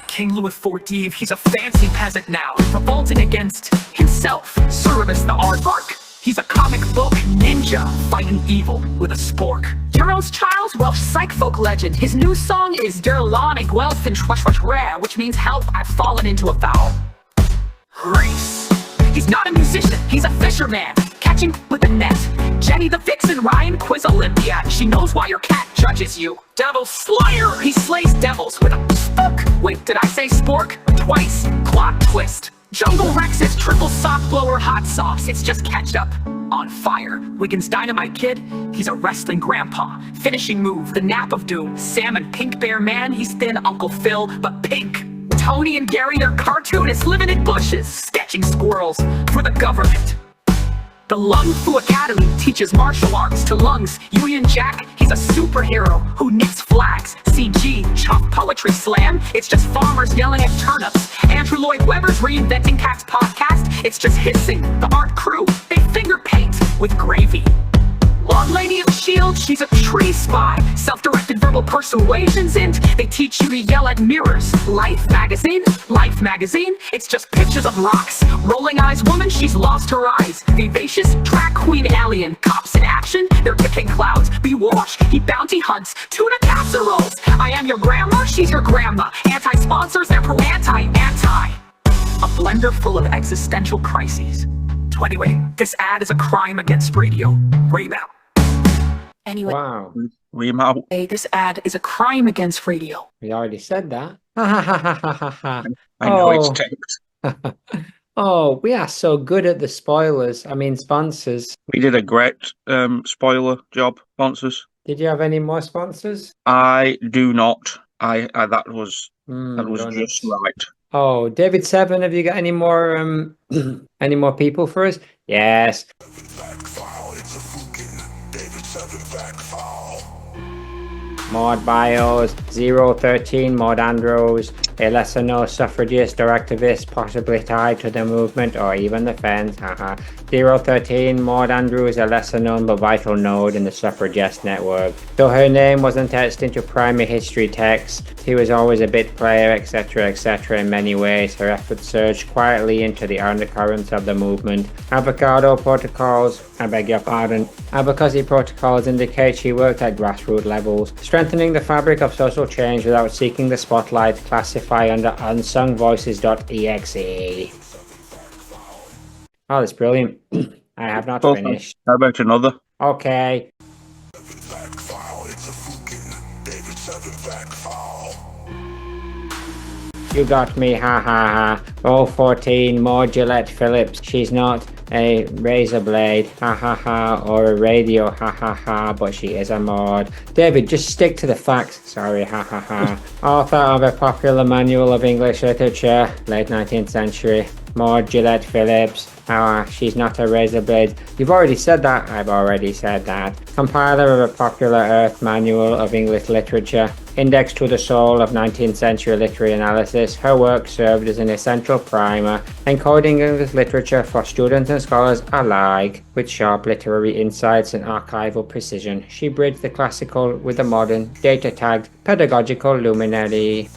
King Louis XIV, he's a fancy peasant now, revolting against himself. Cerebus the aardvark, he's a comic book ninja, fighting evil with a spork. Euros Child's Welsh psych folk legend, his new song is Der Lanig Welfin Schwash Rare, which means help, I've fallen into a foul race. He's not a musician, he's a fisherman, catching with a net. Jenny the Vixen, Ryan Quiz Olympiad, she knows why your cat judges you. Devil Slayer, he slays devils with a spook. Wait, did I say spork? Twice, plot twist. Jungle Rex is triple sock blower hot sauce, it's just ketchup on fire. Wiggins Dynamite Kid, he's a wrestling grandpa. Finishing move, the nap of doom. Sam and Pink Bear Man, he's thin Uncle Phil, but pink. Tony and Gary, they're cartoonists living in bushes, sketching squirrels for the government. The Lung Fu Academy teaches martial arts to lungs. Union Jack, he's a superhero who knits flags. CG, chop poetry slam, it's just farmers yelling at turnips. Andrew Lloyd Webber's Reinventing Cats podcast, it's just hissing. The art crew, they finger paint with gravy. Long Lady of S.H.I.E.L.D., she's a tree spy. Self-directed verbal persuasions, and they teach you to yell at mirrors. Life magazine, it's just pictures of rocks. Rolling Eyes woman, she's lost her eyes. Vivacious track queen alien, cops in action, they're tipping clouds. Be-wash, he bounty hunts, tuna casseroles. I am your grandma, she's your grandma. Anti-sponsors, they're pro-anti-anti. A blender full of existential crises. So anyway, this ad is a crime against radio. Rave out. Anyway, Wow. Ream out. this ad is a crime against radio. We already said that. Ha ha ha ha ha ha. I know it's Oh. taped. Oh, we are so good at the spoilers. I mean, sponsors. We did a great spoiler job, sponsors. Did you have any more sponsors? I do not. I that was Donuts. just right. Oh, David Seven, have you got any more any more people for us? Yes. Back file, it's a fucking David 7 back file. Maude Bios, 013, Maude Andrews, a lesser known suffragist or activist possibly tied to the movement or even the fence, haha. 013, Maude Andrews, a lesser known but vital node in the suffragist network. Though her name wasn't etched into primary history texts, he was always a bit player, etc. in many ways. Her efforts surged quietly into the undercurrents of the movement. Advocacy protocols indicate she worked at grassroots levels, strengthening the fabric of social change without seeking the spotlight. Classify under unsungvoices.exe. Oh, that's brilliant. I have not finished. How about another? Okay. Back file, it's a fucking David 7 back file. You got me, ha ha ha. Roll 14, Maude Gillette Phillips. She's not a razor blade, ha ha ha, or a radio, ha ha ha, but she is a Maude. David, just stick to the facts. Sorry, ha ha ha. Author of a popular manual of English literature, late 19th century. Maude Gillette Phillips. She's not a razor blade. You've already said that. I've already said that. Compiler of a popular Earth manual of English literature. Index to the soul of 19th century literary analysis. Her work served as an essential primer, encoding English literature for students and scholars alike, with sharp literary insights and archival precision. She bridged the classical with the modern, data-tagged, pedagogical luminary.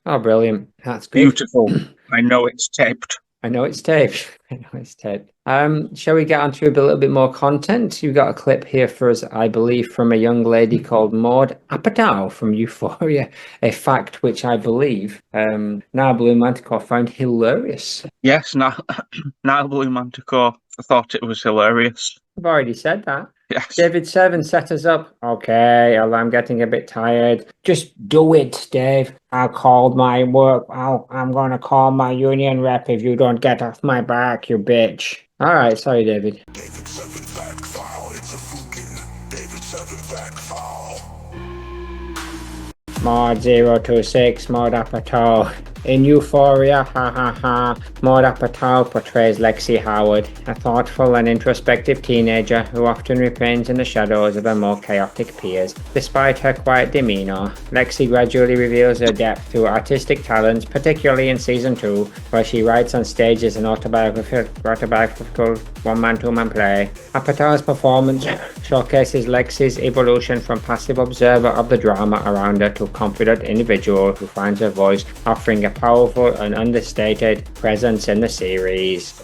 Oh, brilliant. That's good. Beautiful. I know it's taped. I know it's taped. I know it's taped. Shall we get on to a little bit more content? You've got a clip here for us, I believe, from a young lady called Maude Apatow from Euphoria. A fact which I believe Now Blue Manticore found hilarious. Yes, now Blue Manticore thought it was hilarious. I've already said that. Yes. David Seven set us up. Okay, I'm getting a bit tired. Just do it, Dave. I'll call my work. I'm going to call my union rep if you don't get off my back, you bitch. All right, sorry, David. David 7 back file, it's a fucking David 7 back file. Maude-026, Maude Apatow. In Euphoria, ha ha ha, Maude Apatow portrays Lexi Howard, a thoughtful and introspective teenager who often remains in the shadows of her more chaotic peers. Despite her quiet demeanor, Lexi gradually reveals her depth through artistic talents, particularly in Season 2, where she writes on stage as an autobiographical one-man, two-man play. Apatow's performance showcases Lexi's evolution from passive observer of the drama around her to confident individual who finds her voice, offering a powerful and understated presence in the series.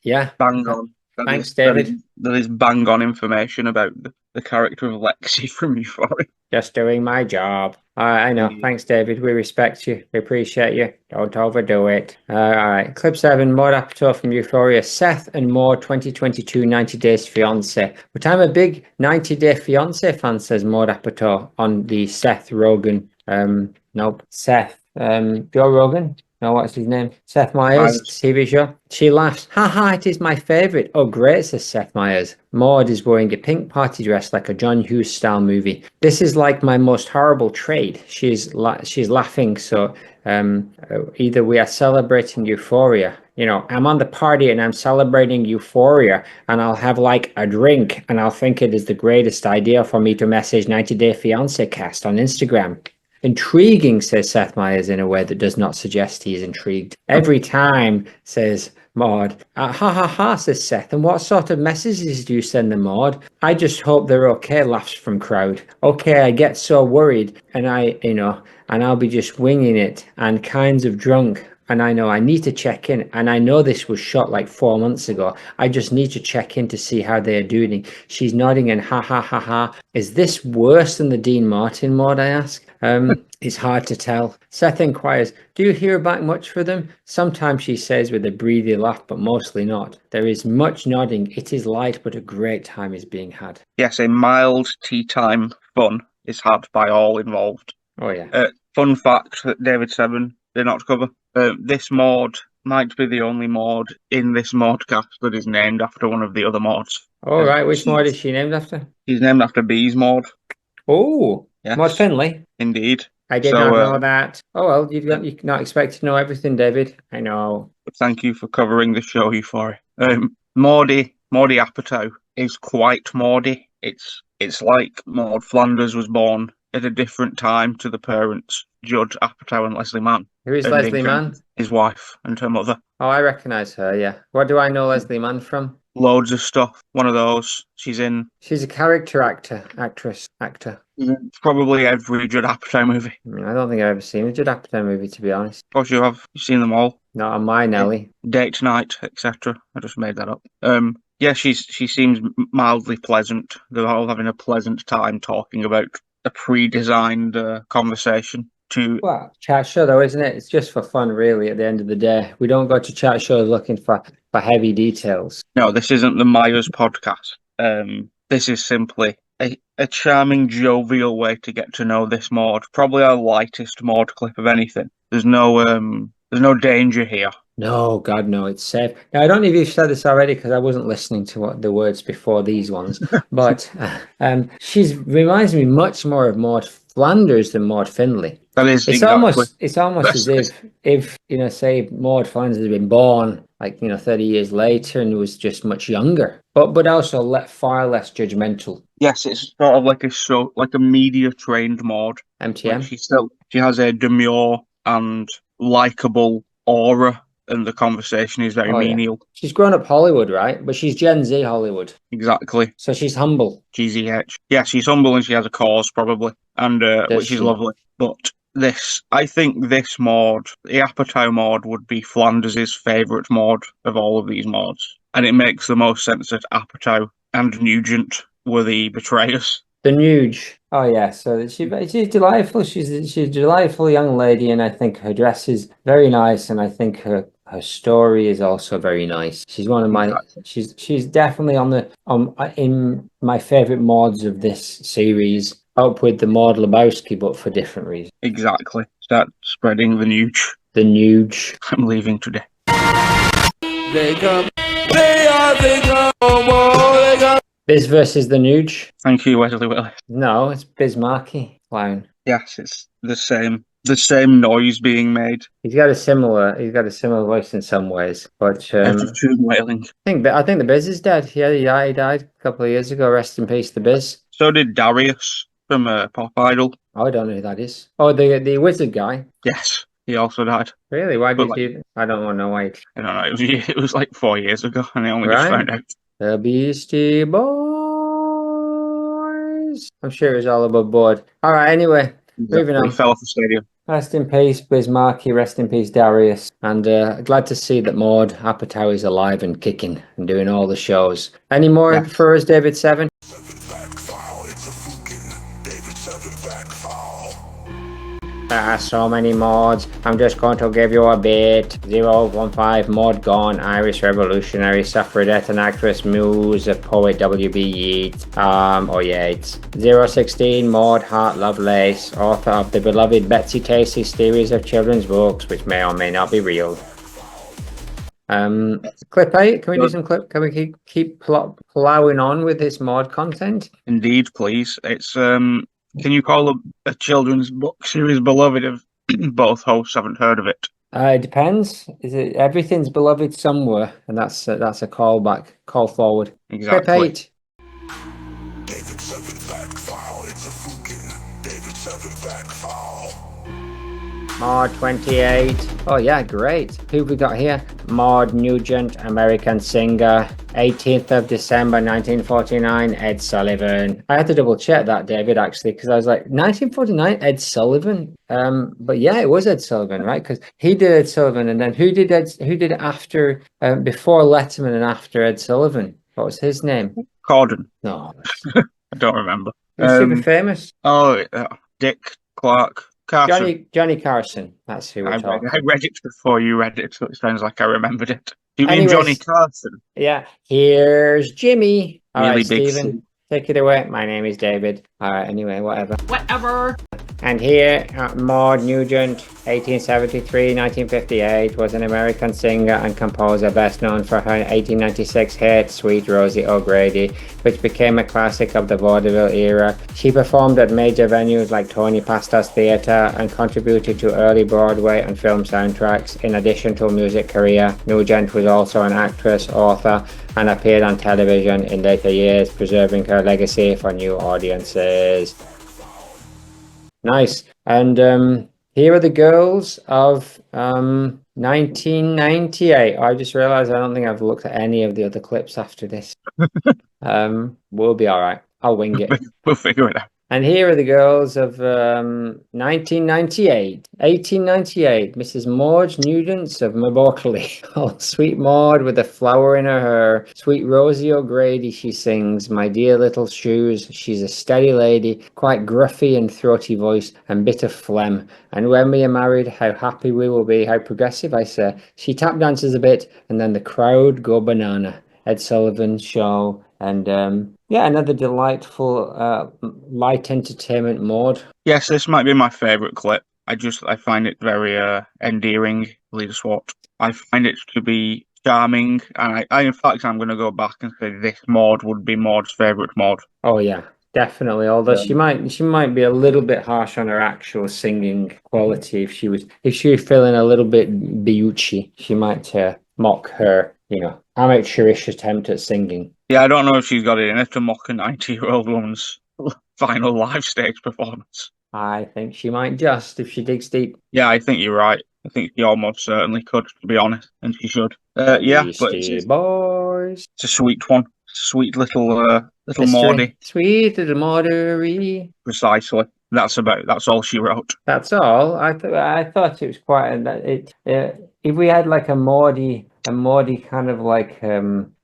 Yeah. Bang on. Thanks, David. That is bang on information about the character of Lexi from Euphoria. Just doing my job. I know. Thanks, David. We respect you. We appreciate you. Don't overdo it. All right. Clip 7, Maude Apatow from Euphoria. Seth and Maude 2022 90 Days Fiancé. But I'm a big 90 Day Fiancé fan, says Maude Apatow on the Seth Rogen. Nope. Seth. Joe Rogan? No, what's his name? Seth Meyers TV show. She laughs. Haha, it is my favourite. Oh, great, says Seth Meyers. Maude is wearing a pink party dress like a John Hughes style movie. This is like my most horrible trade. She's laughing. So either we are celebrating Euphoria. You know, I'm on the party and I'm celebrating Euphoria, and I'll have like a drink and I'll think it is the greatest idea for me to message 90 Day Fiancé cast on Instagram. Intriguing, says Seth Meyers in a way that does not suggest he's intrigued. Every time, says Maude. Ha ha ha, says Seth. And what sort of messages do you send them, Maude? I just hope they're okay, laughs from crowd. Okay, I get so worried and I'll be just winging it and kinds of drunk. And I know I need to check in. And I know this was shot like 4 months ago. I just need to check in to see how they are doing. She's nodding and ha ha ha ha. Is this worse than the Dean Martin Maude, I ask? It's hard to tell. Seth inquires, do you hear back much for them? Sometimes she says with a breathy laugh, but mostly not. There is much nodding. It is light, but a great time is being had. Yes, a mild tea time fun is had by all involved. Oh, yeah. Fun fact that David Seven did not cover. This Maude might be the only Maude in this Maudecast that is named after one of the other Maudes. All right, which Maude is she named after? She's named after Bees Maude. Oh, yes. Maude Findlay. Indeed. I did not know that. Oh, well, you're not expected to know everything, David. I know. Thank you for covering the show, Euphoria. Maude Apatow is quite Maudey. It's like Maude Flanders was born at a different time to the parents, Judd Apatow and Leslie Mann. Who is Leslie Mann? His wife and her mother. Oh, I recognise her, yeah. What do I know Leslie Mann from? Loads of stuff. One of those. She's a character actor. Probably every Judd Apatow movie. I don't think I've ever seen a Judd Apatow movie, to be honest. Of course you have. You've seen them all. Not on my Nelly. Date Night, etc. I just made that up. Yeah, she seems mildly pleasant. They're all having a pleasant time talking about a pre-designed conversation. Well, chat show though, isn't it? It's just for fun, really, at the end of the day. We don't go to chat shows looking for heavy details. No, this isn't the Myers podcast. This is simply a charming, jovial way to get to know this Maude. Probably our lightest Maude clip of anything. There's no danger here. No, God, no, it's safe. Now, I don't know if you've said this already because I wasn't listening to what the words before these ones, but she reminds me much more of Maude Flanders than Maude Findlay. That is it's almost as if say Maude Flanders had been born 30 years later and was just much younger, but also far less judgmental. Yes, it's sort of like a media trained Maude. MTM. She has a demure and likable aura, and the conversation is very menial. Yeah. She's grown up Hollywood, right? But she's Gen Z Hollywood. Exactly. So she's humble. GZH. Yeah, she's humble and she has a cause, probably, and which is lovely. But I think this Maude, the Apatow Maude, would be Flanders' favourite Maude of all of these Maudes. And it makes the most sense that Apatow and Nugent were the betrayers. The Nuge. Oh yeah, so she's delightful. She's a delightful young lady, and I think her dress is very nice, and I think her story is also very nice. She's one of my she's definitely in my favorite Maudes of this series, up with the Maude Lebowski, but for different reasons. Exactly. Start spreading the Nuge. The Nuge. I'm leaving today. They come, they come, oh, they come. Biz versus the Nuge. Thank you, Wesley Willis. No, it's Bismarcky clown. Yes, it's the same noise being made. He's got a similar voice in some ways, but Out of tune wailing. I think the Biz is dead. Yeah, he died a couple of years ago. Rest in peace, the Biz. So did Darius from Pop Idol. Oh, I don't know who that is. Oh, the wizard guy. Yes, he also died. Really? Why But, did he? I don't want to know why. I don't know. It was like 4 years ago, and I only just Right. found out. The Beastie Boys. I'm sure it was all above board. All right. Anyway, moving on. He fell off the stadium. Rest in peace, Bismarcky. Rest in peace, Darius. And glad to see that Maude Apatow is alive and kicking and doing all the shows. Any more for us, David Seven? Back file, it's a fucking David 7 back file. There are so many mods. I'm just going to give you a bit. 015 Maude gone, Irish revolutionary, suffragette and actress, muse of poet W.B. Yeats. 016 Maude Hart Lovelace, author of the beloved Betsy Tacy's series of children's books, which may or may not be real. Clip 8, can we do some clip? Can we keep plowing on with this mod content? Indeed, please. It's can you call a children's book series beloved if both hosts haven't heard of it? It depends. Is it everything's beloved somewhere, and that's a callback, call forward. Exactly. Clip 8. David 7 back file, it's a fucking David 7 back file. Maude 28. Oh yeah, great. Who have we got here? Maude Nugent, American singer. 18th of December 1949, Ed Sullivan. I had to double check that, David, actually, because I was like, 1949, Ed Sullivan? But yeah, it was Ed Sullivan, right? Because he did Ed Sullivan, and then who did it after, before Letterman and after Ed Sullivan? What was his name? Corden. No. I don't remember. He's super famous. Oh, Dick Clark. Carson. Johnny Carson. That's who we're talking. I read it before you read it, so it sounds like I remembered it. Do you mean Anyways, Johnny Carson? Yeah. Here's Jimmy. All Really right, big Stephen, suit. take it away. My name is David. All right, anyway, whatever. Whatever. And here, Maude Nugent, 1873-1958, was an American singer and composer best known for her 1896 hit Sweet Rosie O'Grady, which became a classic of the vaudeville era. She performed at major venues like Tony Pastor's Theatre and contributed to early Broadway and film soundtracks. In addition to a music career, Nugent was also an actress, author, and appeared on television in later years, preserving her legacy for new audiences. Nice. And here are the girls of 1998. I just realized I don't think I've looked at any of the other clips after this. We'll be all right. I'll wing it. We'll figure it out. And here are the girls of 1898, Mrs. Maude Nugent of Maberkeley. Oh, sweet Maude with a flower in her hair. Sweet Rosie O'Grady, she sings. My dear little shoes. She's a steady lady, quite gruffy and throaty voice, and bit of phlegm. And when we are married, how happy we will be. How progressive, I say. She tap dances a bit, and then the crowd go banana. Ed Sullivan Show. And yeah, another delightful light entertainment Maude. Yes, this might be my favourite clip. I find it very endearing, Leader Swat. I find it to be charming, and I in fact I'm going to go back and say this Maude would be Maude's favourite Maude. Oh yeah, definitely. Although she might be a little bit harsh on her actual singing quality. If she was feeling a little bit Biucci, she might mock her, amateurish attempt at singing. Yeah, I don't know if she's got it in her to mock a 90-year-old woman's final live stage performance. I think she might just, if she digs deep. Yeah, I think you're right. I think she almost certainly could, to be honest, and she should. Yeah, but Boys. It's a sweet one. Sweet little Maudie. Sweet little Maudery. Precisely. That's all she wrote. That's all. I thought it was quite if we had like a Maudie kind of like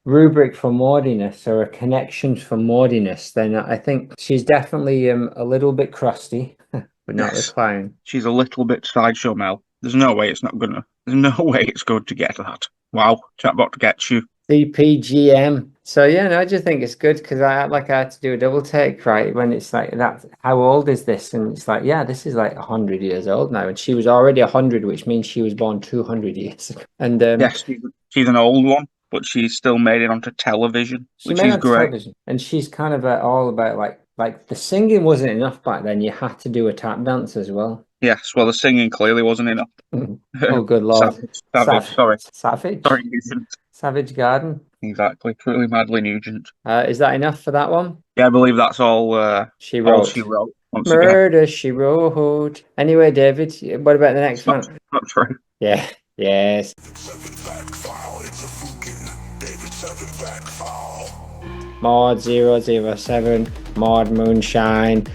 rubric for Maudiness or a connection for Maudiness, then I think she's definitely a little bit crusty, but not the Yes. clown. She's a little bit sideshow Mel. There's no way it's good to get that. Wow, chatbot gets you. CPGM. So yeah, no, I just think it's good because I had to do a double take, right? When it's like that, how old is this? And it's like, yeah, this is like 100 years old now, and she was already 100, which means she was born 200 years ago. And Yes, she's an old one, but she's still made it onto television, she which made is it on great. television, and she's kind of all about like the singing wasn't enough back then. You had to do a tap dance as well. Yes, well, the singing clearly wasn't enough. Oh, good lord! Savage. Sorry, Savage. sorry, Nugent. Savage Garden. Exactly, truly madly Nugent. Is that enough for that one? Yeah, I believe that's all. She All wrote. she wrote. Once again, Murder, she wrote. Anyway, David, what about the next one? not true. Yeah. Yes. David 7 back file, it's a fucking David 7 back file. Maude-007, Maude Moonshine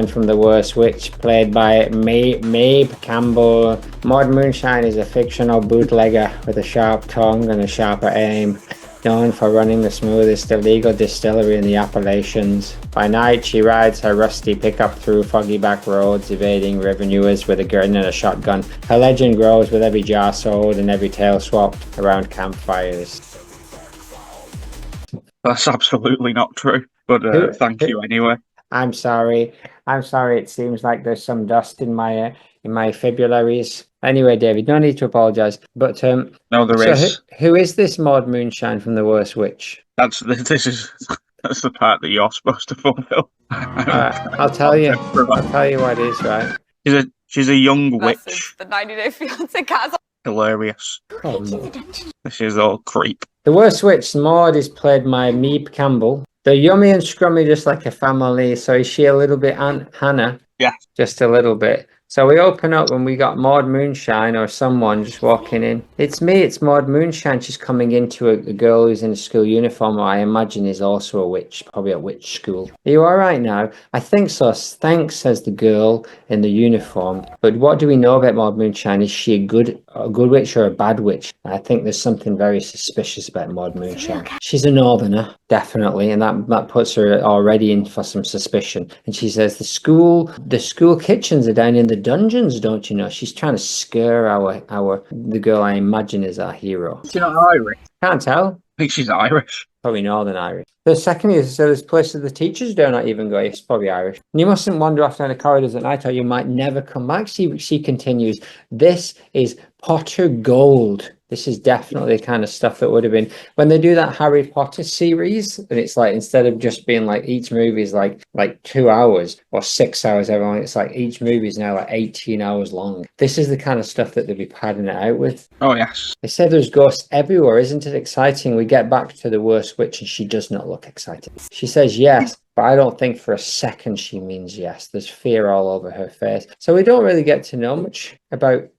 from The Worst Witch, played by Maeve Campbell. Maude Moonshine is a fictional bootlegger with a sharp tongue and a sharper aim, known for running the smoothest illegal distillery in the Appalachians. By night, she rides her rusty pickup through foggy back roads, evading revenuers with a gun and a shotgun. Her legend grows with every jar sold and every tale swapped around campfires. That's absolutely not true. But thank you anyway. I'm sorry. It seems like there's some dust in my fibrillaries. Anyway, David, no need to apologize. But No, there is. Who is this Maude Moonshine from The Worst Witch? That's the part that you're supposed to fulfill. I'll tell you. I'll tell you what it is, right? She's a young witch. The 90-Day Fiancé cast. Hilarious. Oh, no. This is all creep. The Worst Witch, Maude, is played by Maeve Campbell. They're yummy and scrummy, just like a family. So is she a little bit Aunt Hannah? Yeah. Just a little bit. So we open up and we got Maude Moonshine or someone just walking in. It's me, it's Maude Moonshine. She's coming into a girl who's in a school uniform, who I imagine is also a witch, probably a witch school. Are you all right now? I think so. Thanks, says the girl in the uniform. But what do we know about Maude Moonshine? Is she a good witch or a bad witch? I think there's something very suspicious about Maude Moonshine. She's a northerner, definitely, and that puts her already in for some suspicion. And she says the school kitchens are down in the dungeons, don't you know? She's trying to scare the girl I imagine is our hero. She's not Irish. Can't tell. I think she's Irish. Probably Northern Irish. The second is, so there's places the teachers do not even go. It's probably Irish. And you mustn't wander off down the corridors at night or you might never come back. She continues. This is Potter Gold. This is definitely the kind of stuff that would have been when they do that Harry Potter series, and it's like instead of just being like each movie is like 2 hours or 6 hours, everyone, it's like each movie is now like 18 hours long. This is the kind of stuff that they'd be padding it out with. Oh yes. They say there's ghosts everywhere. Isn't it exciting? We get back to the Worst Witch and she does not look excited. She says yes, but I don't think for a second she means yes. There's fear all over her face. So we don't really get to know much about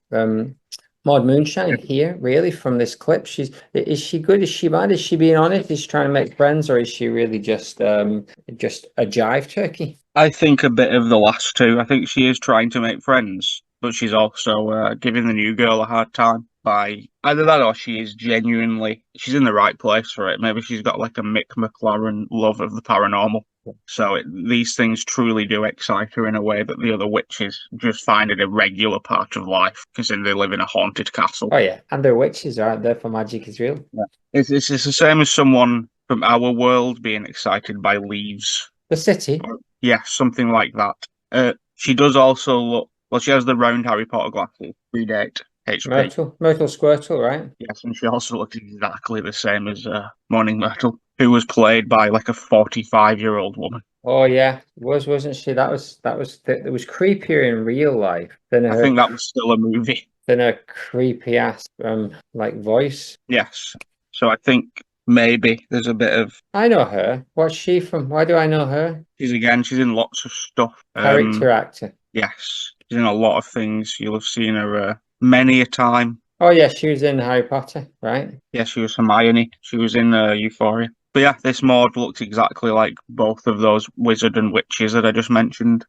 Maude Moonshine here, really, from this clip. Is she good? Is she bad? Is she being honest? Is she trying to make friends, or is she really just a jive turkey? I think a bit of the last two. I think she is trying to make friends, but she's also giving the new girl a hard time by either that or she's in the right place for it. Maybe she's got like a Mick McLaren love of the paranormal. So these things truly do excite her in a way that the other witches just find it a regular part of life because then they live in a haunted castle. Oh yeah, and they're witches, aren't they? For magic is real. Yeah. It's the same as someone from our world being excited by leaves. The city? Yeah, something like that. She does also look, well, she has the round Harry Potter glasses, predate HP. Myrtle Squirtle, right? Yes, and she also looks exactly the same as Morning Myrtle, who was played by like a 45-year-old woman. Oh yeah, wasn't she? That was creepier in real life than her. I think that was still a movie. Than a creepy ass like voice. Yes. So I think maybe there's a bit of. I know her. What's she from? Why do I know her? She's in lots of stuff. Character actor. Yes, she's in a lot of things. You'll have seen her many a time. Oh yeah, she was in Harry Potter, right? Yeah, she was Hermione. She was in Euphoria. But yeah, this Maude looked exactly like both of those wizard and witches that I just mentioned.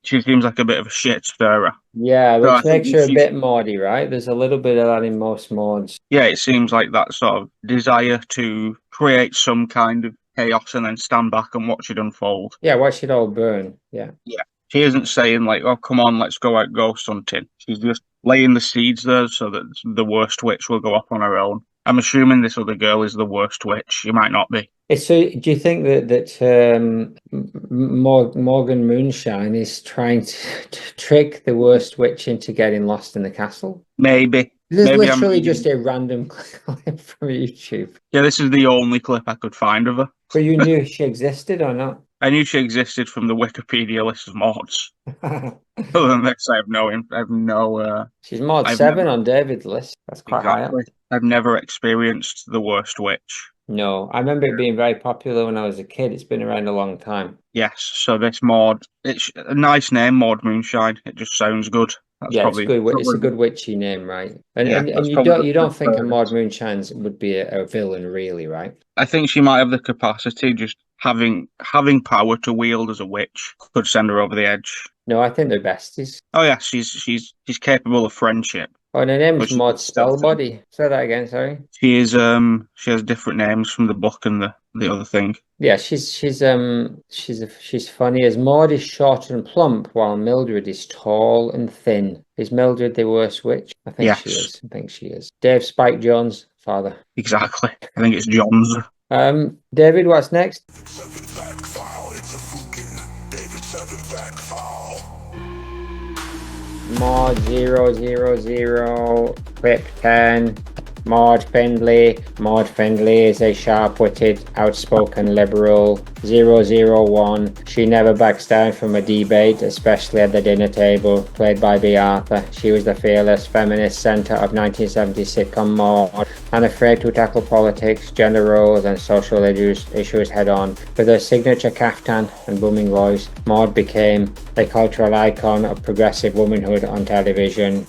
She seems like a bit of a shit stirrer. Yeah, So I which think makes her a she's, bit Maudey, right? There's a little bit of that in most Maudes. yeah, it seems like that sort of desire to create some kind of chaos and then stand back and watch it unfold. Yeah, watch it all burn. Yeah. Yeah. She isn't saying like, "Oh, come on, let's go out ghost hunting." She's just laying the seeds there so that the worst witch will go off on her own. I'm assuming this other girl is the worst witch. She might not be. So, do you think that Morgan Moonshine is trying to trick the worst witch into getting lost in the castle? Maybe. There's Maybe I'm literally reading. just a random clip from YouTube. Yeah, this is the only clip I could find of her. But you knew she existed or not? I knew she existed from the Wikipedia list of mods. Other than this, I have no. She's mod I've 7 never- on David's list. That's quite high up. Exactly. I've never experienced the worst witch. No, I remember it being very popular when I was a kid. It's been around a long time. Yes, so this mod, it's a nice name, Maude Moonshine. It just sounds good. That's Yeah, probably, it's good. It's a probably- good witchy name, right? And Yeah, and, that's and you probably don't the think a furthest. Maude Moonshine would be a villain, really, right? I think she might have the capacity, just having power to wield as a witch could send her over the edge. No, I think they're besties. Oh yeah, she's capable of friendship. Oh, and her name's But she Maud can still think. Spellbody. Say that again, sorry. She is she has different names from the book and the other thing. Yeah, she's funny as Maud is short and plump, while Mildred is tall and thin. Is Mildred the worst witch? I think she Yes. is. I think she is. Dave Spike Jones, father. Exactly. I think it's John's. David, what's next? 7 back file, it's a fucking David 7 back file. Maude 000, clip 10. Maude Findlay. Maude Findlay is a sharp-witted, outspoken liberal. 001. She never backs down from a debate, especially at the dinner table. Played by B. Arthur. She was the fearless feminist centre of 1970s sitcom Maude, unafraid to tackle politics, gender roles, and social issues head-on. With her signature caftan and booming voice, Maude became a cultural icon of progressive womanhood on television.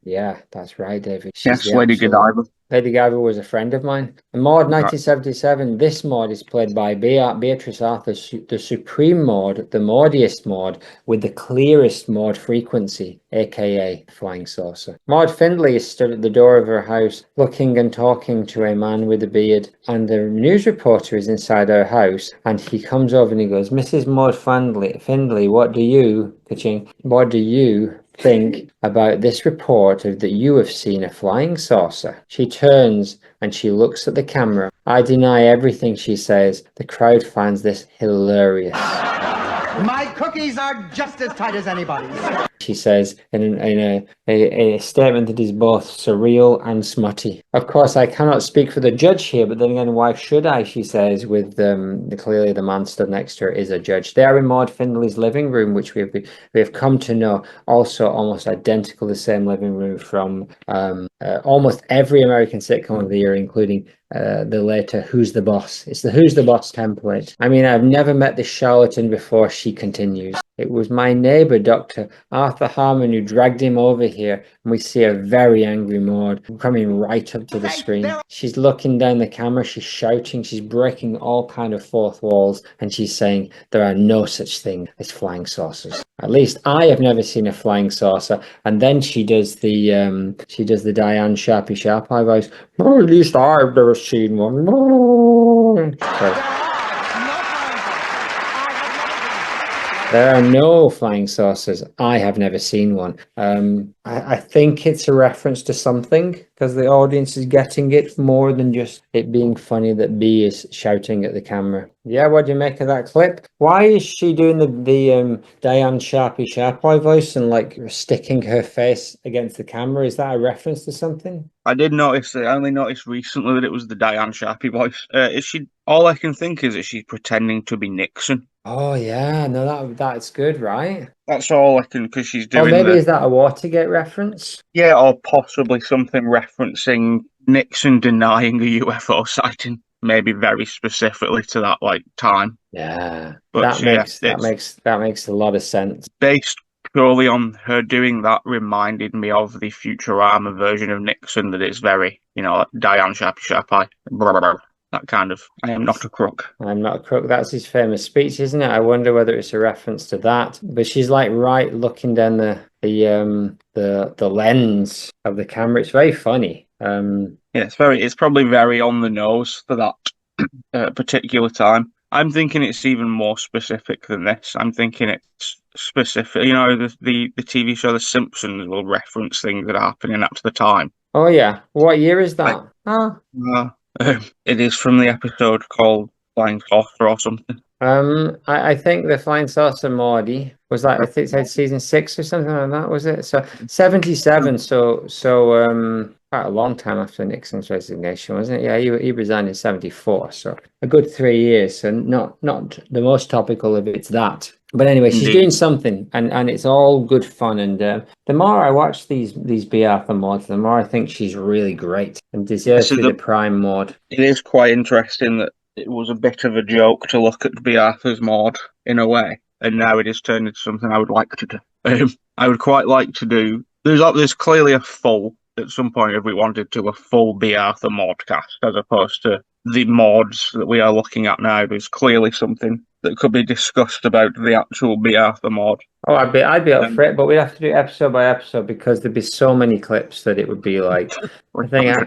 Yeah, that's right, David. She's Yes, the Lady absolute- Godiva. Lady Godiva was a friend of mine. And Maude 1977. This Maude is played by Beatrice Arthur, the supreme Maude, the Maudiest Maude, with the clearest Maude frequency, aka Flying Saucer. Maude Findlay is stood at the door of her house, looking and talking to a man with a beard, and the news reporter is inside her house, and he comes over and he goes, "Mrs. Maude Findlay, what do you think about this report of that you have seen a flying saucer?" She turns and she looks at the camera. "I deny everything," she says. The crowd finds this hilarious. My cookies are just as tight as anybody's. She says in a statement that is both surreal and smutty. "Of course, I cannot speak for the judge here, but then again, why should I?" she says, with clearly the man stood next to her is a judge. They are in Maude Findlay's living room, which we have come to know, also almost identical, the same living room from almost every American sitcom of the year, including the later Who's the Boss. It's the Who's the Boss template. "I mean, I've never met this charlatan before," she continues. "It was my neighbor, Dr. Arthur Harmon, who dragged him over here." And we see a very angry Maude coming right up to the screen. She's looking down the camera, she's shouting, she's breaking all kind of fourth walls, and she's saying there are no such thing as flying saucers. At least I have never seen a flying saucer. And then she does the Diane Sharpie voice. "Well, at least I've never seen one." So, there are no flying saucers. I have never seen one. I think it's a reference to something, because the audience is getting it more than just it being funny that B is shouting at the camera. Yeah, what do you make of that clip? Why is she doing the Diane Sharpie voice and like sticking her face against the camera? Is that a reference to something? I did notice that. I only noticed recently that it was the Diane Sharpie voice. Is she? All I can think is that she's pretending to be Nixon. Oh yeah, no, that's good, right? That's all I can, because she's Or doing maybe is that a Watergate reference? yeah, or possibly something referencing Nixon denying a UFO sighting, maybe very specifically to that like time. Yeah, But that makes a lot of sense. Based purely on her doing that, reminded me of the Futurama version of Nixon. That it's very you know, like Diane Sharpie Sharpie, that kind of. I am not a crook. I'm not a crook. That's his famous speech, isn't it? I wonder whether it's a reference to that. But she's like right looking down the lens of the camera. It's very funny. Yeah, it's probably very on the nose for that particular time. I'm thinking it's even more specific than this. I'm thinking it's specific. You know, the TV show The Simpsons will reference things that are happening up to the time. Oh yeah, what year is that? It is from the episode called Flying Saucer or something. I think the Flying Saucer Maudie was like, I think it said season 6 or something like that, was it? So 77, so quite a long time after Nixon's resignation, wasn't it? Yeah, he resigned in 74, so a good 3 years. So not the most topical of it's that. But anyway, she's doing something, and it's all good fun. And the more I watch these B. Arthur Maudes, the more I think she's really great and deserves to be the prime Maude. It is quite interesting that it was a bit of a joke to look at B. Arthur's Maude in a way, and now it has turned into something I would like to do. I would quite like to do. There's clearly a full, at some point, if we wanted to, a full B. Arthur Maude cast as opposed to the Maudes that we are looking at now. There's clearly something that could be discussed about the actual B. Arthur Maude. Oh, I'd be up for it, but we'd have to do episode by episode because there'd be so many clips that it would be like. I think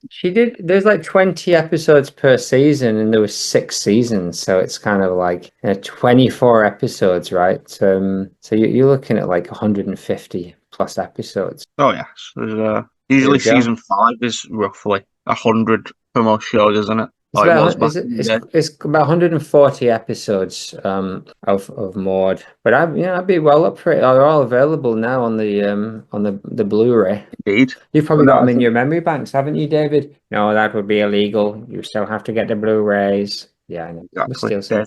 she did. There's like 20 episodes per season, and there was 6 seasons, so it's kind of like 24 episodes, right? So you're looking at like 150 plus episodes. Oh yes, there's usually season 5 is roughly 100 for most shows, isn't it? It's about 140 episodes of Maude, but I'd be well up for it. They're all available now on the Blu-ray. Indeed, you've probably got them in your memory banks, haven't you, David? No, that would be illegal. You still have to get the Blu-rays. Yeah, I know. Exactly.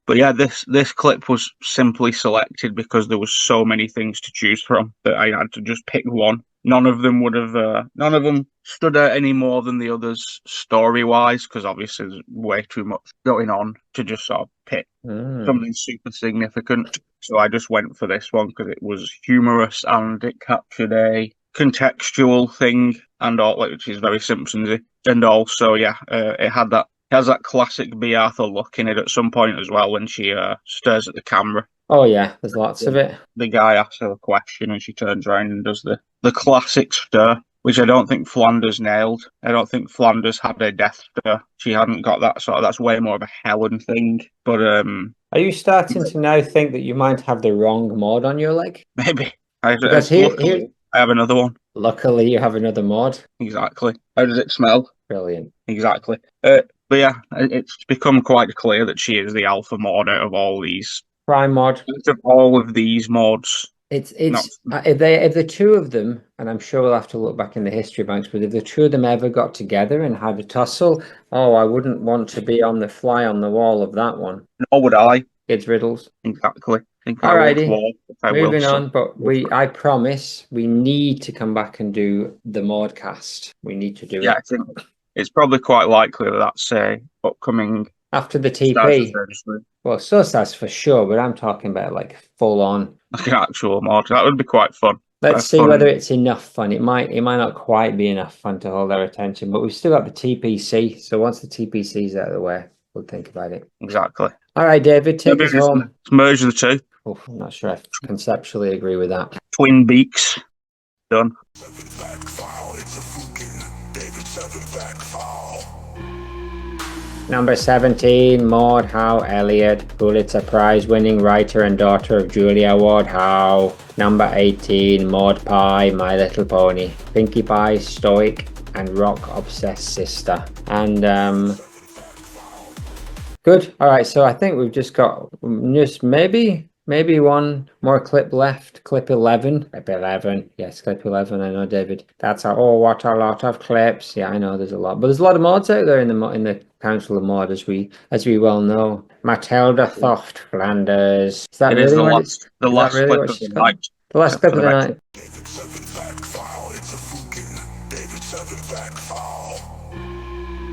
But yeah, this clip was simply selected because there was so many things to choose from that I had to just pick one. None of them stood out any more than the others story-wise, because obviously there's way too much going on to just sort of pick something super significant. So I just went for this one because it was humorous and it captured a contextual thing, and all, which is very Simpsons-y. And also, it has that classic B. Arthur look in it at some point as well when she stares at the camera. Oh yeah, there's lots of it. The guy asks her a question and she turns around and does the classic stare, which I don't think Flanders nailed. I don't think Flanders had a death stare. She hadn't got that sort of. That's way more of a Helen thing. But are you starting to now think that you might have the wrong Maude on your leg? Maybe. I have another one. Luckily, you have another Maude. Exactly. How does it smell? Brilliant. Exactly. But yeah, it's become quite clear that she is the alpha Maude out of all these. Prime Maude. Out of all of these Maudes. If the two of them, and I'm sure we'll have to look back in the history banks, but if the two of them ever got together and had a tussle, I wouldn't want to be on the fly on the wall of that one. Nor would I. Kids' riddles. Exactly. Alrighty, moving on, but I promise we need to come back and do the Maude cast. We need to do it. Yeah, I think it's probably quite likely that that's upcoming after the TP. Well, Suicide's for sure, but I'm talking about like full on. Like an actual Maude. That would be quite fun. Let's see whether it's enough fun. It might not quite be enough fun to hold our attention, but we've still got the TPC. So once the TPC's out of the way, we'll think about it. Exactly. All right, David, take us home. Let's merge the two. Oh, I'm not sure I conceptually agree with that. Twin beaks. Done. Number 17, Maude Howe Elliott, Pulitzer Prize-winning writer and daughter of Julia Ward Howe. Number 18, Maude Pie, My Little Pony, Pinkie Pie's stoic and rock-obsessed sister. And, good. All right, so I think we've just got maybe one more clip left. Clip 11. Clip 11. Yes, clip 11. I know, David. What a lot of clips. Yeah, I know there's a lot. But there's a lot of Maudes out there in the Council of Maude, as we well know. Matilda Thoft Flanders. Is that really the last clip of the night? The last clip of the night.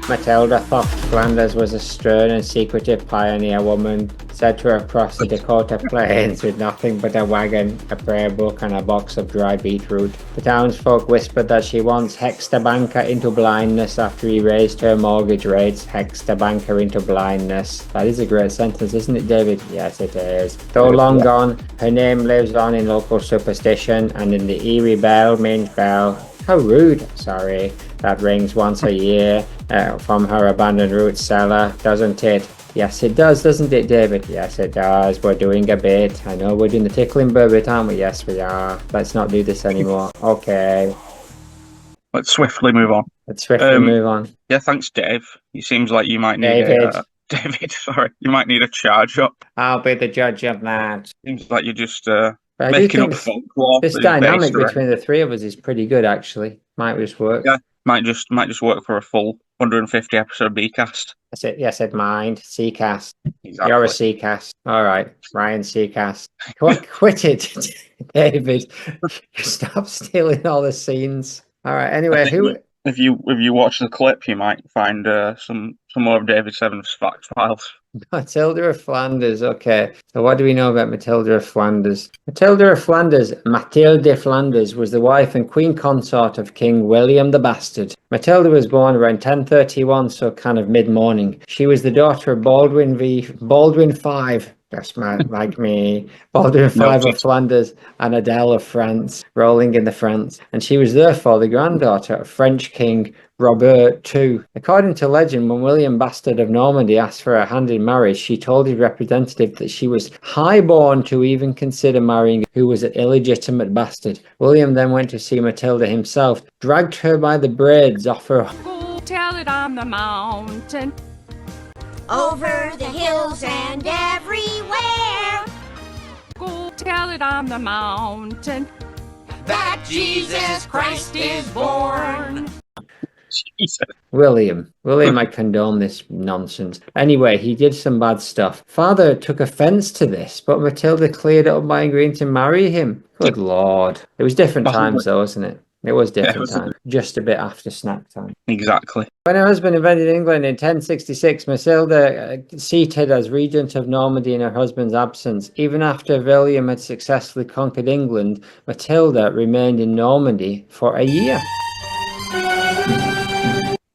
Matilda Thoft Flanders was a stern and secretive pioneer woman, said to have crossed the Dakota plains with nothing but a wagon, a prayer book, and a box of dry beetroot. The townsfolk whispered that she once hexed a banker into blindness after he raised her mortgage rates. Hexed a banker into blindness. That is a great sentence, isn't it, David? Yes, it is. Though long gone, her name lives on in local superstition and in the eerie bell means bell. How rude, sorry, that rings once a year from her abandoned root cellar, doesn't it? Yes, it does, doesn't it, David? Yes, it does. We're doing a bit. I know we're doing the tickling bird bit, aren't we? Yes, we are. Let's not do this anymore. Okay. Let's swiftly move on. Let's swiftly move on. Yeah, thanks, Dave. It seems like you might need David, sorry. You might need a charge up. I'll be the judge of that. Seems like you're just But making up folklore. this dynamic between the three of us is pretty good, actually. Might just work. Yeah, might just work for a full 150 episode B-cast. That's it. Yes, I'd mind. C-cast. Exactly. You're a C-cast. All right, Ryan C-cast. Quit it, David. Stop stealing all the scenes. All right. Anyway, If you watch the clip, you might find some more of David Seven's fact files. Matilda of Flanders. Okay, so what do we know about Matilda of Flanders? Matilda of Flanders, Mathilde de Flanders, was the wife and queen consort of King William the Bastard. Matilda was born around 1031, so kind of mid-morning. She was the daughter of Baldwin V. That's like me. Baldwin V of Flanders and Adele of France, rolling in the France. And she was therefore the granddaughter of French King Robert II. According to legend, when William Bastard of Normandy asked for her hand in marriage, she told his representative that she was highborn to even consider marrying who was an illegitimate bastard. William then went to see Matilda himself, dragged her by the braids off her. Go tell it on the mountain. Over the hills and everywhere. Go tell it on the mountain. That Jesus Christ is born. Jesus. William, I condone this nonsense. Anyway, he did some bad stuff. Father took offense to this, but Matilda cleared it up by agreeing to marry him. Good Lord. It was different times though, wasn't it? It was different time. Just a bit after snack time. Exactly. When her husband invaded England in 1066, Matilda seated as regent of Normandy in her husband's absence. Even after William had successfully conquered England, Matilda remained in Normandy for a year.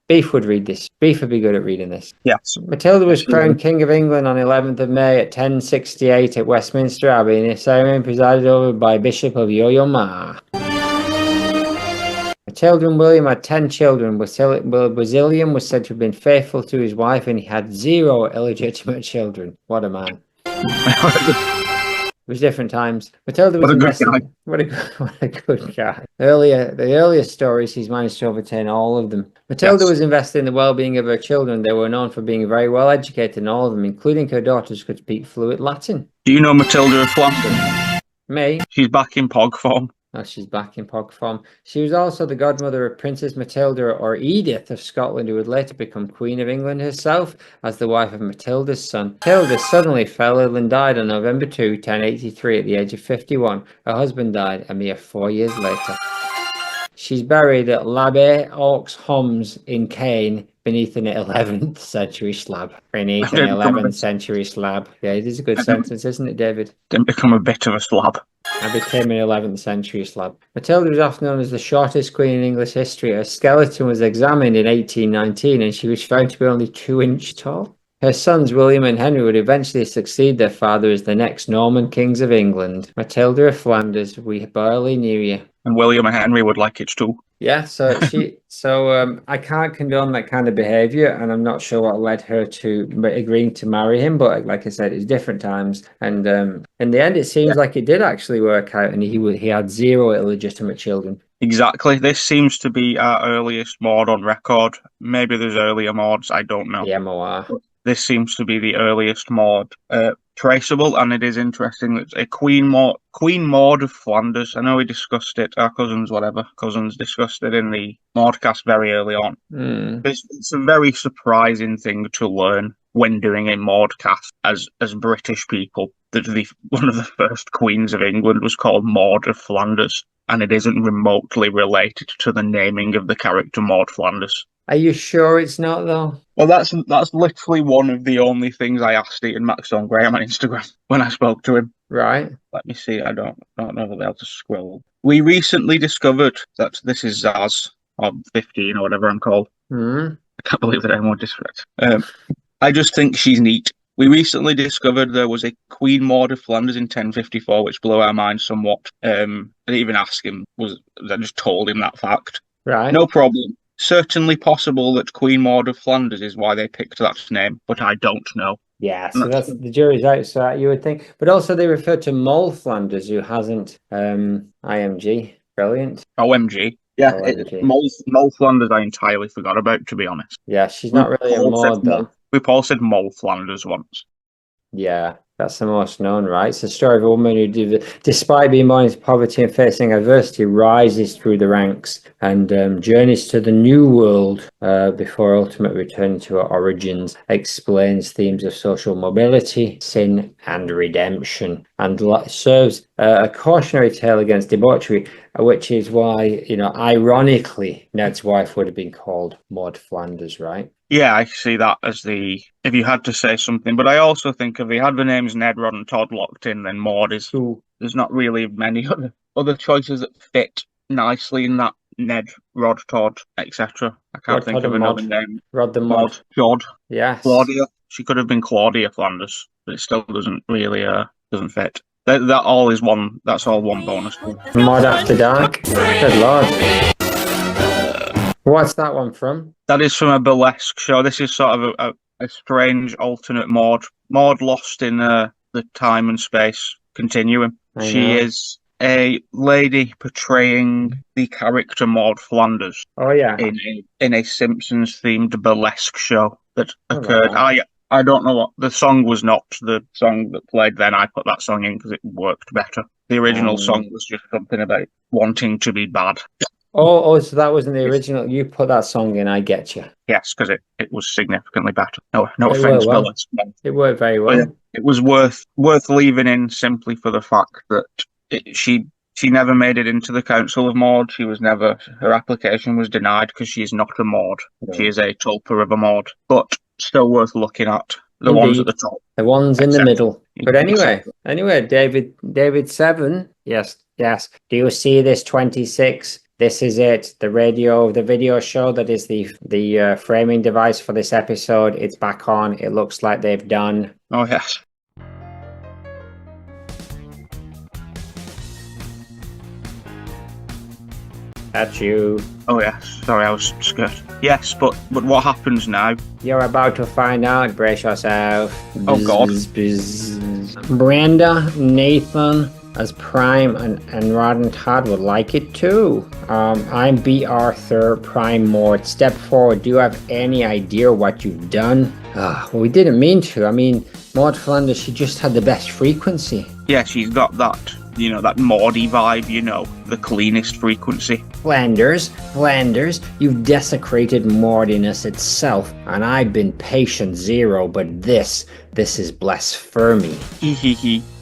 Beef would read this. Beef would be good at reading this. Yes. Matilda was crowned King of England on 11th of May at 1068 at Westminster Abbey in a ceremony presided over by Bishop of Yo-Yo-Ma. Matilda and William had 10 children. William was said to have been faithful to his wife and he had 0 illegitimate children. What a man. It was different times. Matilda was what a good guy. The earlier stories, he's managed to overturn all of them. Matilda was invested in the well-being of her children. They were known for being very well educated, and all of them, including her daughters, could speak fluent Latin. Do you know Matilda of Flanders? Me? She's back in pog form. Oh, she's back in pog form. She was also the godmother of Princess Matilda or Edith of Scotland, who would later become Queen of England herself as the wife of Matilda's son. Matilda suddenly fell ill and died on November 2, 1083 at the age of 51. Her husband died a mere 4 years later. She's buried at l'Abbaye aux Hommes in Caen beneath an 11th century slab. Beneath an 11th century slab. Yeah, it is a good sentence, isn't it, David? Didn't become a bit of a slab. I became an 11th century slab. Matilda was often known as the shortest queen in English history. Her skeleton was examined in 1819 and she was found to be only 2 inches tall. Her sons, William and Henry, would eventually succeed their father as the next Norman kings of England. Matilda of Flanders, we barely knew you. And William and Henry would like it too. Yeah, so I can't condone that kind of behaviour, and I'm not sure what led her to agreeing to marry him. But like I said, it's different times, and in the end, it seems like it did actually work out, and he had 0 illegitimate children. Exactly. This seems to be our earliest Maude on record. Maybe there's earlier Maudes, I don't know. The MOR. This seems to be the earliest Maude traceable, and it is interesting that a Queen Maude of Flanders. I know we discussed it, our cousins discussed it in the Maudecast very early on. It's a very surprising thing to learn when doing a Maudecast as British people, that one of the first queens of England was called Maude of Flanders, and it isn't remotely related to the naming of the character Maude Flanders. Are you sure it's not though? Well, that's literally one of the only things I asked Ian Maxon Graham on Instagram when I spoke to him. Right. Let me see. I don't know if I'll be able to scroll. We recently discovered that this is Zaz, or 15 or whatever I'm called. Hmm. I can't believe that everyone disrespects. I just think she's neat. We recently discovered there was a Queen Maude of Flanders in 1054, which blew our minds somewhat. I didn't even ask him. I just told him that fact. Right. No problem. Certainly possible that Queen Maude of Flanders is why they picked that name, but I don't know. Yeah, so that's the jury's out, so you would think. But also they refer to Maude Flanders, who hasn't IMG. Brilliant. OMG. Yeah, OMG. Maude Flanders I entirely forgot about, to be honest. Yeah, she's not really a Maude, though. We've all said Maude Flanders once. Yeah, that's the most known, right? It's the story of a woman who, despite being born into poverty and facing adversity, rises through the ranks and journeys to the new world before ultimately returning to her origins, explains themes of social mobility, sin, and redemption, and serves a cautionary tale against debauchery, which is why, ironically, Ned's wife would have been called Maude Flanders, right? Yeah, I see that as if you had to say something. But I also think if he had the names Ned, Rod, and Todd locked in, then Maude is. There's not really many other choices that fit nicely in that Ned, Rod, Todd, etc. I can't think of another name. Rod the Mod. Jod. Yes. Claudia. She could have been Claudia Flanders, but it still doesn't really doesn't fit. That all is one. That's all one bonus. Mod After Dark. Good lord. What's that one from? That is from a burlesque show. This is sort of a strange alternate Maude. Maude lost in the time and space continuum. She is a lady portraying the character Maude Flanders. Oh yeah. In a Simpsons themed burlesque show that occurred. I don't know what the song was. Not the song that played then. I put that song in because it worked better. The original song was just something about wanting to be bad. Oh, so that wasn't the original. You put that song in, I get you. Yes, because it was significantly better. No offense, well. It worked very well. Yeah, it was worth leaving in simply for the fact that she never made it into the Council of Maude. Her application was denied because she is not a Maude. No. She is a tulpa of a Maude, but still worth looking at. The ones at the top. The ones in the middle. But anyway, David 7. Yes. Do you see this 26? This is it. The video show that is the framing device for this episode. It's back on. It looks like they've done. Oh yes. That's you. Oh yes. Sorry, I was scared. Yes, but what happens now? You're about to find out. Brace yourself. Oh God. Brenda, Nathan, as Prime and Rod and Todd would like it too. I'm B. Arthur, Prime Maude. Step forward. Do you have any idea what you've done? Well, we didn't mean to. I mean, Maude Flanders, she just had the best frequency. Yeah, she's got that, that Maudey vibe, the cleanest frequency. Flanders, you've desecrated Maudiness itself, and I've been patient zero, but this is blasphemy.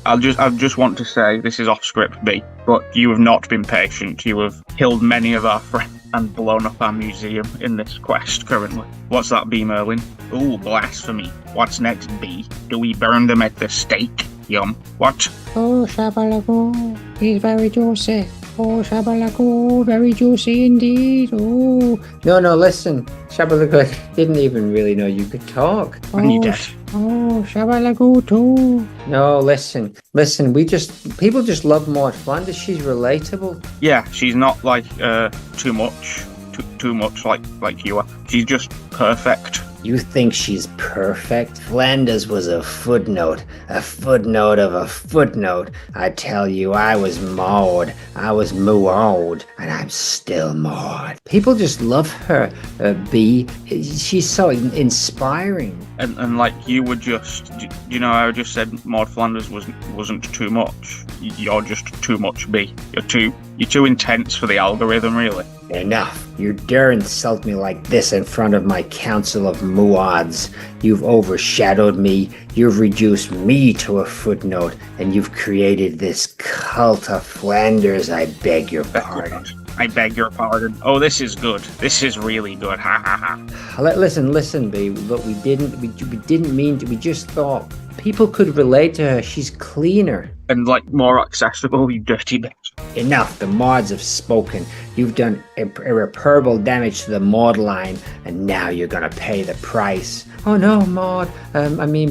I just want to say, this is off script B, but you have not been patient. You have killed many of our friends and blown up our museum in this quest currently. What's that, B. Merlin? Ooh, blasphemy. What's next, B? Do we burn them at the stake? Yum. What? Oh, Shabalago, he's very juicy. Oh, Shabalago, very juicy indeed. Oh. No, listen. Shabalago didn't even really know you could talk. And you did. Oh, Shabalago too. No, listen. People just love Maude Flanders. She's relatable. Yeah, she's not like too much like you are. She's just perfect. You think she's perfect? Flanders was a footnote of a footnote. I tell you, I was Maude, and I'm still Maude. People just love her, B. She's so inspiring. And like you were just, I just said Maude Flanders wasn't too much. You're just too much, B. You're too intense for the algorithm, really. Enough. You dare insult me like this in front of my council of Muads. You've overshadowed me, you've reduced me to a footnote, and you've created this cult of Flanders. I beg your pardon. I beg your pardon. Oh, this is good. This is really good. Ha ha ha. Listen, B. Look, we didn't mean to. We just thought people could relate to her. She's cleaner. And like more accessible, you dirty bitch. Enough. The Maudes have spoken. You've done irreparable damage to the Maude line, and now you're gonna pay the price. Oh no, Maude.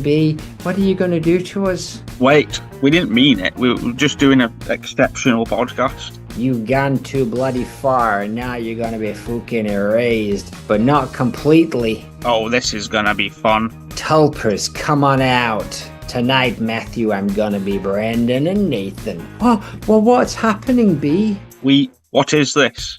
B. What are you gonna do to us? Wait, we didn't mean it. We were just doing an exceptional podcast. You've gone too bloody far, and now you're gonna be fucking erased, but not completely. Oh, this is gonna be fun. Tulpers, come on out. Tonight, Matthew, I'm gonna be Brandon and Nathan. Oh, well, what's happening, B? What is this?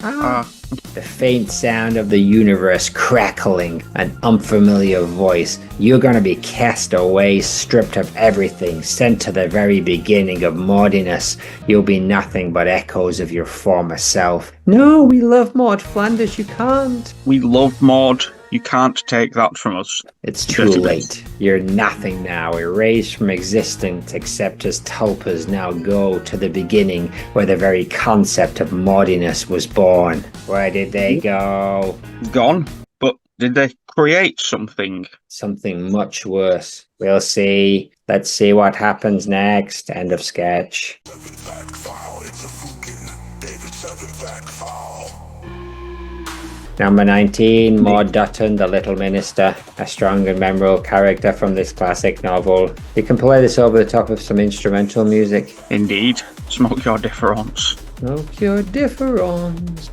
The faint sound of the universe crackling, an unfamiliar voice. You're gonna be cast away, stripped of everything, sent to the very beginning of Maudiness. You'll be nothing but echoes of your former self. No, we love Maude Flanders, you can't. We love Maude. You can't take that from us. It's too late. You're nothing now, erased from existence, except as tulpas now go to the beginning where the very concept of Maudiness was born. Where did they go? Gone? But did they create something? Something much worse. We'll see. Let's see what happens next. End of sketch. Number 19, Maude Dutton, the Little Minister, a strong and memorable character from this classic novel. You can play this over the top of some instrumental music. Indeed. Smoke your difference. Smoke your difference.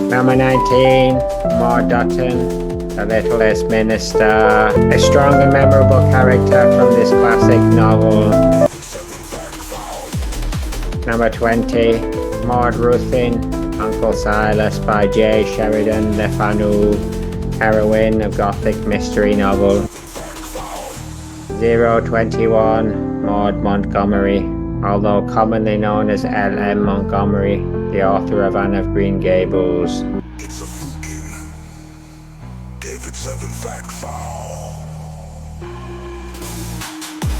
Number 19, Maude Dutton, the Littlest Minister, a strong and memorable character from this classic novel. Number 20, Maude Ruthven, Uncle Silas by J. Sheridan Le Fanu, heroine of Gothic mystery novel. 021, Maude Montgomery, although commonly known as L.M. Montgomery, the author of Anne of Green Gables.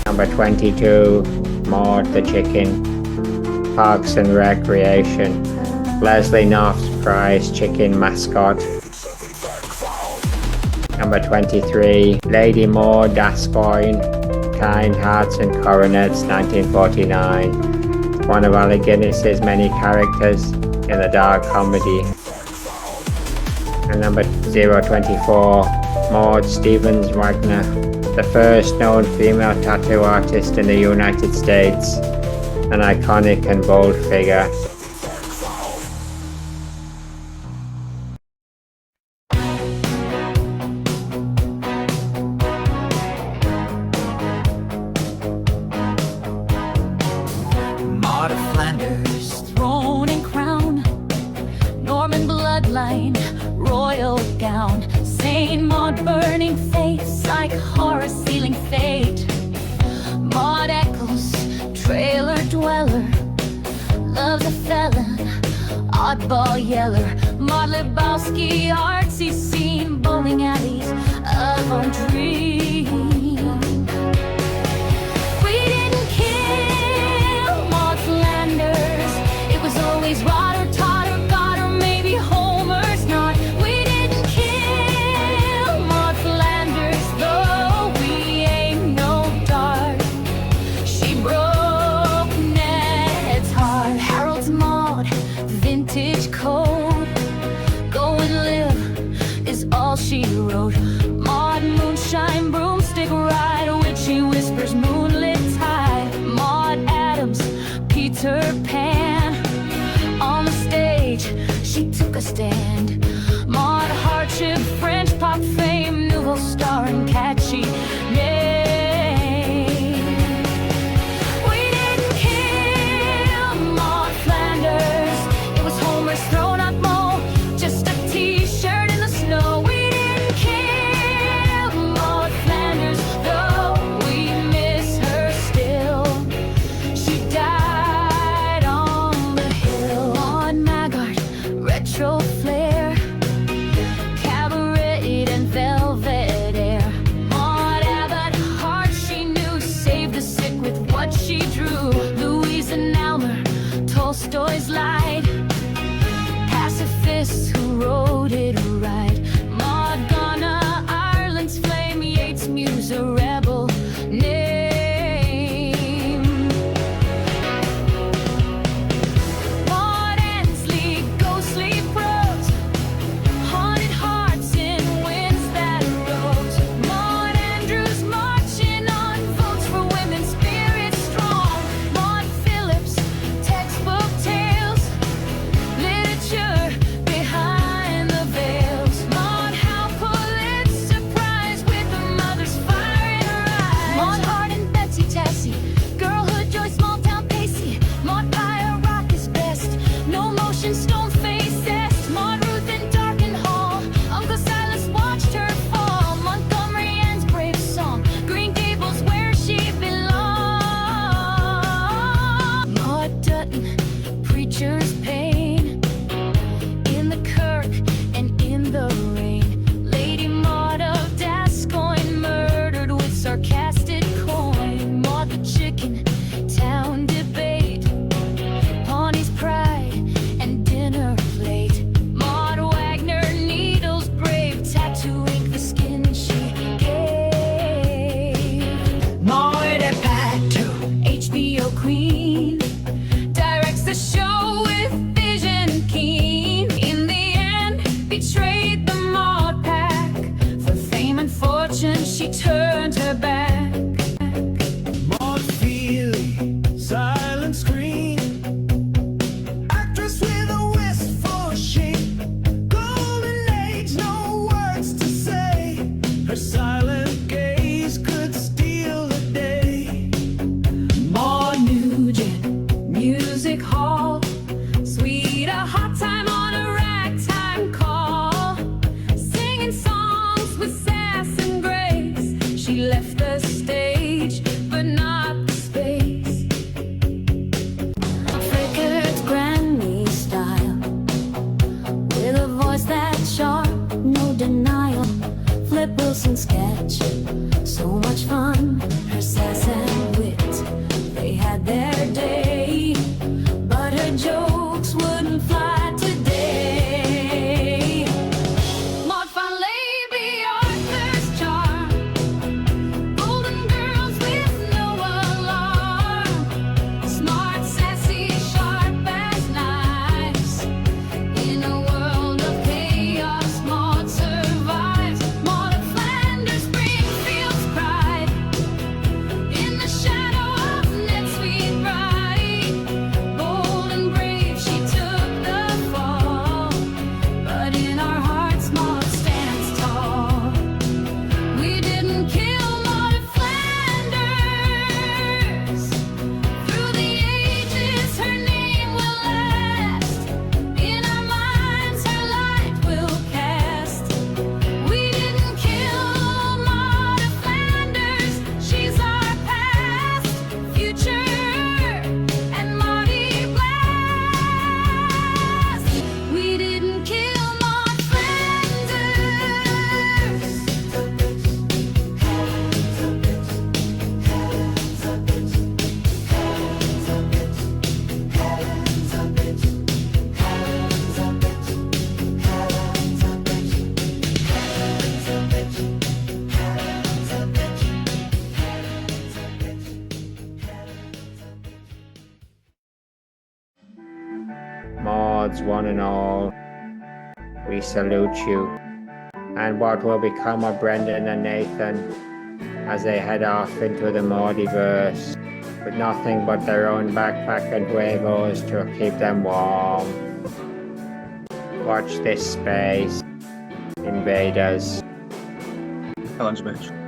Number 22, Maude the Chicken, Parks and Recreation, Leslie Knopf's prize chicken mascot. Number 23, Lady Maude Gascoigne, Kind Hearts and Coronets, 1949. One of Alec Guinness's many characters in the dark comedy. And number 024, Maude Stevens Wagner, the first known female tattoo artist in the United States, an iconic and bold figure. Maude of Flanders, throne and crown, Norman bloodline, royal gown, Saint Maud burning face like horror sealing fate. Maude Eccles, trailer dweller, loves a felon, oddball yeller. Maude Lebowski, artsy scene, bowling alleys of our dreams. We didn't kill Maude Flanders, it was always rot or tot or God or maybe Homer's not. We didn't kill Maude Flanders, though we ain't no dart. She broke Ned's heart. Harold's Maude, vintage code, go and live is all she wrote. Maude moonshine, broomstick ride, witchy whispers, moonlit tide. Maude Adams, Peter Pan, on the stage she took a stand. Maude Harcheb, French pop fame, nouveau star and catchy name. We didn't kill Maude Flanders, it was Homer's thrown out mole, just a t-shirt in the snow. We didn't kill Maude Flanders, though we miss her real queen. Directs the show with vision keen. In the end, betrayed the Maude pack. For fame and fortune, she turned her back. Maude Findlay, silent screen. Actress with a wistful shape. Golden age, no words to say. Her silent gaze could steal the day. Nugent, music hall. Sweet, a hot time on a ragtime call. Singing songs with sass and grace. She left the stage, but not the space. Flickered Grammy style. With a voice that's sharp, no denial. Flip Wilson sketch, so much fun. Her sass and wit, they had their day, but her jokes wouldn't fly today. Maude Findlay be Arthur's charm. Golden girls with no alarm. Smart, sassy, sharp as knives. In a world of chaos, Maude survives. Maude of Flanders, Springfield's pride. In the shadow of NetSuite bright. Bold and brave, she took the fall. But in our hearts, Maude stands tall. We didn't kill Maude of Flanders. Through the ages, her name will last. In our minds, her light will cast. We didn't kill Maude of Flanders. She's our past, future, and Maude blast. We didn't kill Maude Maudes, one and all, we salute you. And what will become of Brendan and Nathan as they head off into the Maudeverse with nothing but their own backpack and huevos to keep them warm? Watch this space, invaders. Helen's bitch.